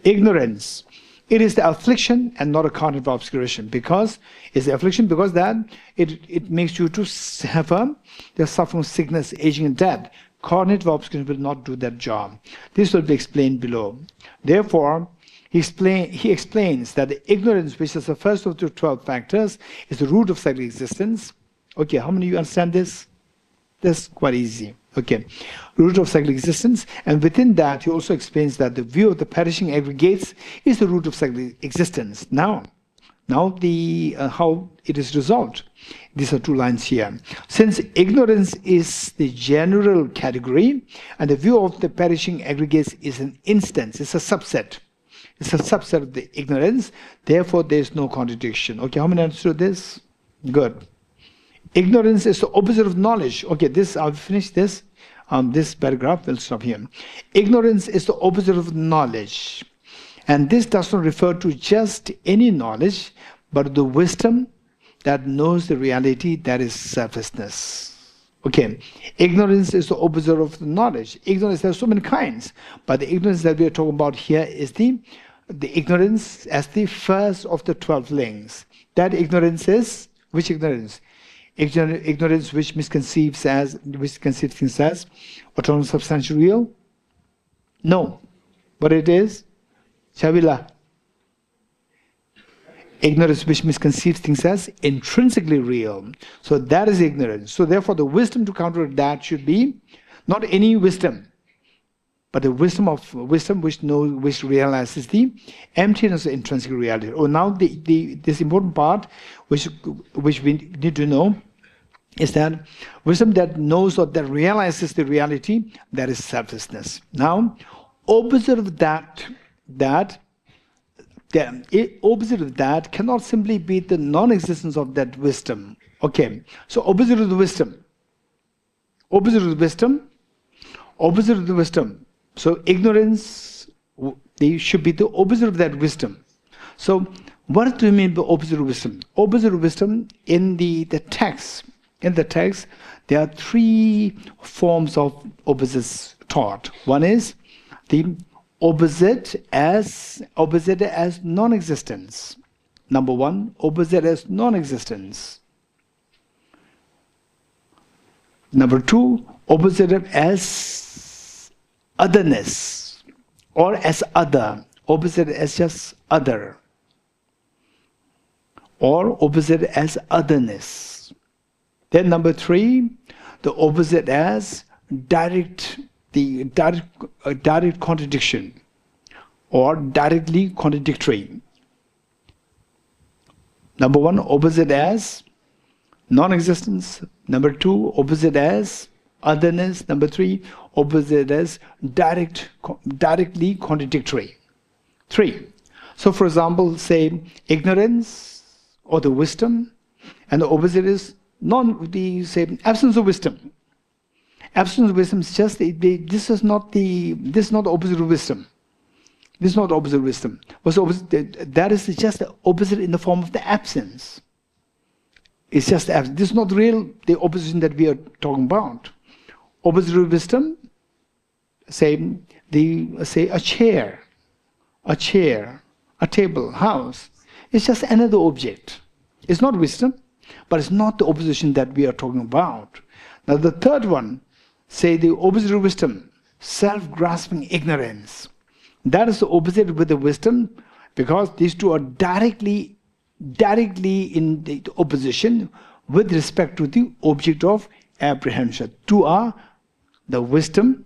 Ignorance. It is the affliction and not a cognitive obscuration. Because it's the affliction because that it makes you to suffer the suffering, sickness, aging, and death. Cognitive obscuration will not do that job. This will be explained below. Therefore, he explains that the ignorance, which is the first of the 12 factors, is the root of cyclic existence. Okay, how many of you understand this? That's quite easy. Okay, root of cyclic existence, and within that he also explains that the view of the perishing aggregates is the root of cyclic existence. Now the how it is resolved. These are 2 lines here. Since ignorance is the general category, and the view of the perishing aggregates is an instance, it's a subset. It's a subset of the ignorance. Therefore, there is no contradiction. Okay, how many understood this? Good. Ignorance is the opposite of knowledge. Okay, this I'll finish this. This paragraph will stop here. Ignorance is the opposite of knowledge, and this does not refer to just any knowledge, but the wisdom that knows the reality, that is selflessness. Okay, ignorance is the opposite of knowledge. Ignorance, there are so many kinds, but the ignorance that we are talking about here is the ignorance as the first of the 12 links. That ignorance is, which ignorance? Ignorance which misconceives things as autonomous substantial real? No. But it is? Shabila. Ignorance which misconceives things as intrinsically real. So that is ignorance. So therefore the wisdom to counter that should be not any wisdom, but the wisdom which realizes the emptiness of intrinsic reality. Oh, now this important part which we need to know is that wisdom that knows or that realizes the reality, that is selflessness. Now, opposite of that opposite of that cannot simply be the non-existence of that wisdom. Okay, so opposite of the wisdom. So ignorance, they should be the opposite of that wisdom. So what do you mean by opposite of wisdom? Opposite of wisdom in the text. In the text, there are 3 forms of opposites taught. One is the opposite as non-existence. Number 1, opposite as non-existence. Number 2, opposite as otherness, or as other, opposite as just other, or opposite as otherness. Then number 3, the opposite as direct contradiction, or directly contradictory. Number 1, opposite as non-existence. Number 2, opposite as otherness. Number 3, opposite as directly contradictory. 3. So for example, say ignorance or the wisdom, and the opposite is absence of wisdom. Absence of wisdom is just this is not the opposite of wisdom. This is not opposite of wisdom. What's the opposite? That is just the opposite in the form of the absence. It's just the absence. This is not the opposition that we are talking about. Opposite of wisdom, say a chair, a table, house. It's just another object. It's not wisdom, but it's not the opposition that we are talking about. Now the third one, say the opposite of wisdom, self-grasping ignorance. That is the opposite with the wisdom, because these two are directly in the opposition with respect to the object of apprehension. Two are the wisdom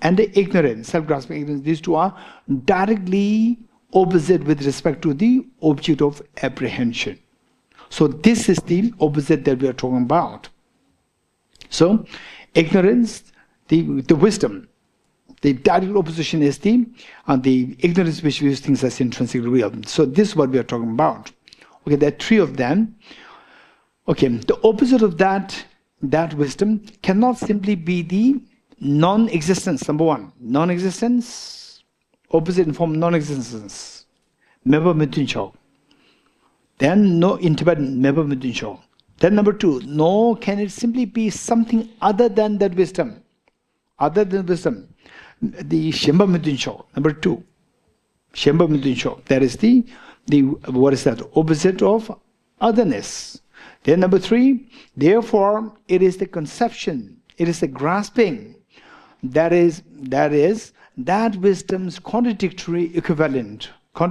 and the ignorance, self-grasping ignorance. These two are directly opposite with respect to the object of apprehension. So this is the opposite that we are talking about. So ignorance, the wisdom, the direct opposition is the ignorance which views things as intrinsically real. So this is what we are talking about. Okay, there are 3 of them. Okay, the opposite of that wisdom cannot simply be the non-existence. Number 1, non-existence, opposite in form non-existence. Meba Mutuncho. Then no, in Tibetan, Meba Mutuncho. Then number 2, no, can it simply be something other than that wisdom? Other than wisdom. The Shemba Mutuncho. Number 2, Shemba Mutuncho. That is the what is that? Opposite of otherness. Then number 3, therefore it is the conception, it is the grasping, that is that wisdom's contradictory equivalent, or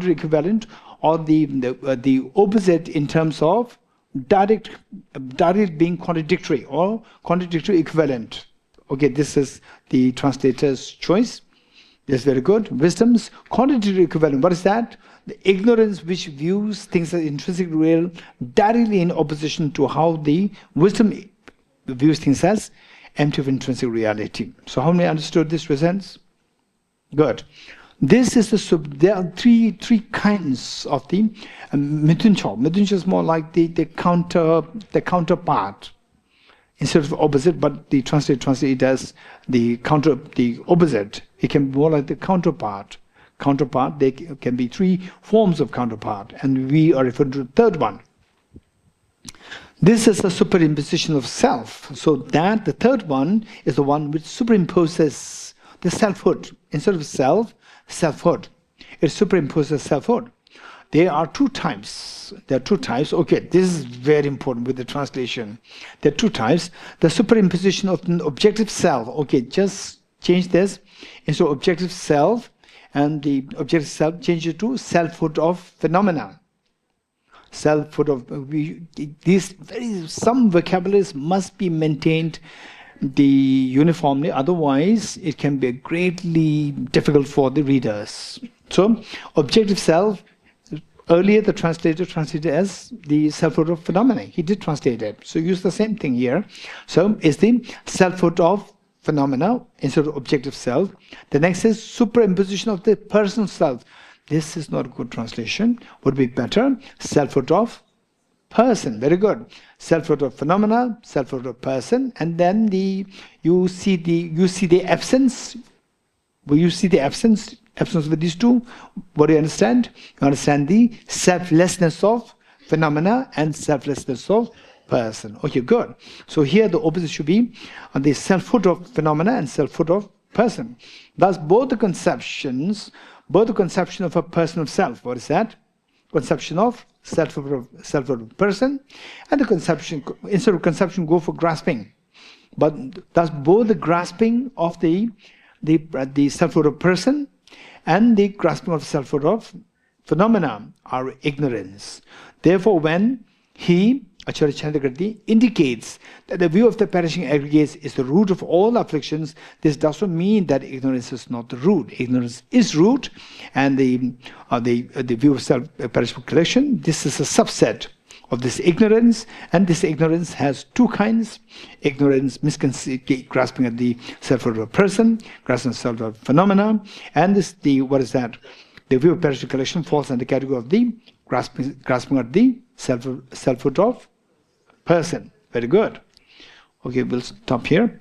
the opposite in terms of direct being contradictory, or contradictory equivalent. Okay, this is the translator's choice. That's very good. Wisdom's quantitative equivalent. What is that? The ignorance which views things as intrinsically real, directly in opposition to how the wisdom views things as empty of intrinsic reality. So how many understood this presents? Good. This is there are three kinds of the Mithuncha. Mithuncha is more like the counterpart. Instead of opposite, but the translate it as the opposite. It can be more like the counterpart. Counterpart, there can be three forms of counterpart, and we are referring to the third one. This is a superimposition of self. So that the third one is the one which superimposes the selfhood. Instead of self, selfhood. It superimposes selfhood. There are two types. There are two types. Okay, this is very important with the translation. There are two types. The superimposition of an objective self. Okay, just change this. Instead of objective self, and the objective self, change it to selfhood of phenomena. Selfhood of some vocabularies must be maintained uniformly. Otherwise, it can be greatly difficult for the readers. So, objective self. Earlier, the translator translated as the selfhood of phenomena. He did translate it. So use the same thing here. So it's the selfhood of phenomena instead of objective self. The next is superimposition of the personal self. This is not a good translation. Would be better. Selfhood of person. Very good. Selfhood of phenomena, selfhood of person, and then you see the absence. Will you see the absence of these two? What do you understand? You understand the selflessness of phenomena and selflessness of person. Okay, good. So here the opposite should be on the selfhood of phenomena and selfhood of person. Thus both the conception of a person of self. What is that? Conception of selfhood of person, and the conception, instead of conception, go for grasping. But thus both the grasping of the selfhood of person and the grasping of selfhood of phenomena are ignorance. Therefore, when he, Acharya Chandrakirti, indicates that the view of the perishing aggregates is the root of all afflictions, this does not mean that ignorance is not the root. Ignorance is root, and the view of self-perishable collection, this is a subset of this ignorance, and this ignorance has two kinds. Ignorance, grasping at the selfhood of a person, grasping at the selfhood of phenomena, and what is that? The view of perishable collection falls under the category of the grasping at the selfhood of person. Very good. Okay, we'll stop here.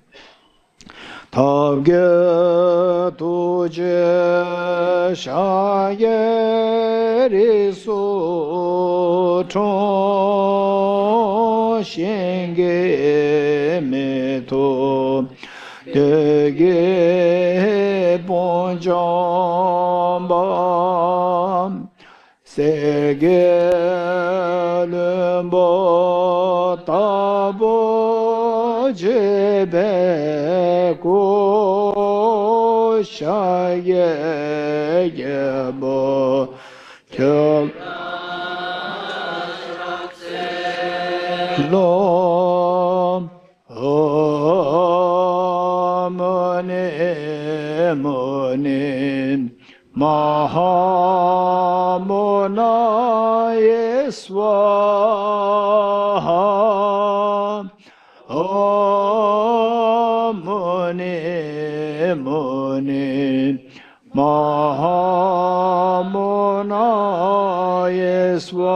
Tavge tuje shayeri so chon shenge meto dege bonjamba serge lembo tabo jebe ko shaye yebo lo mone Mahamona Yeswaha Om Mune Mahamona Yeswaha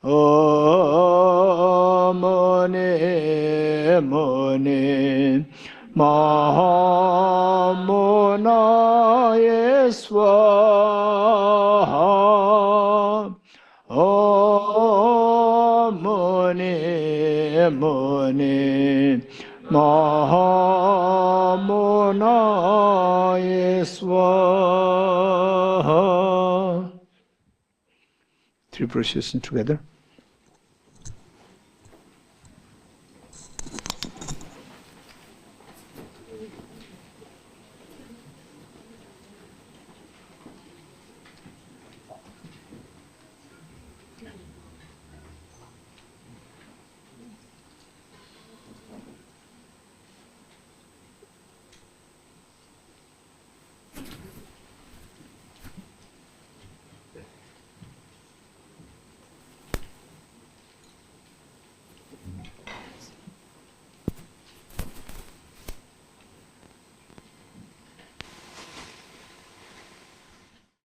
Om Mune Mahamona Yeswaha Om Mune Mahamona Yeswaha. Three processions together.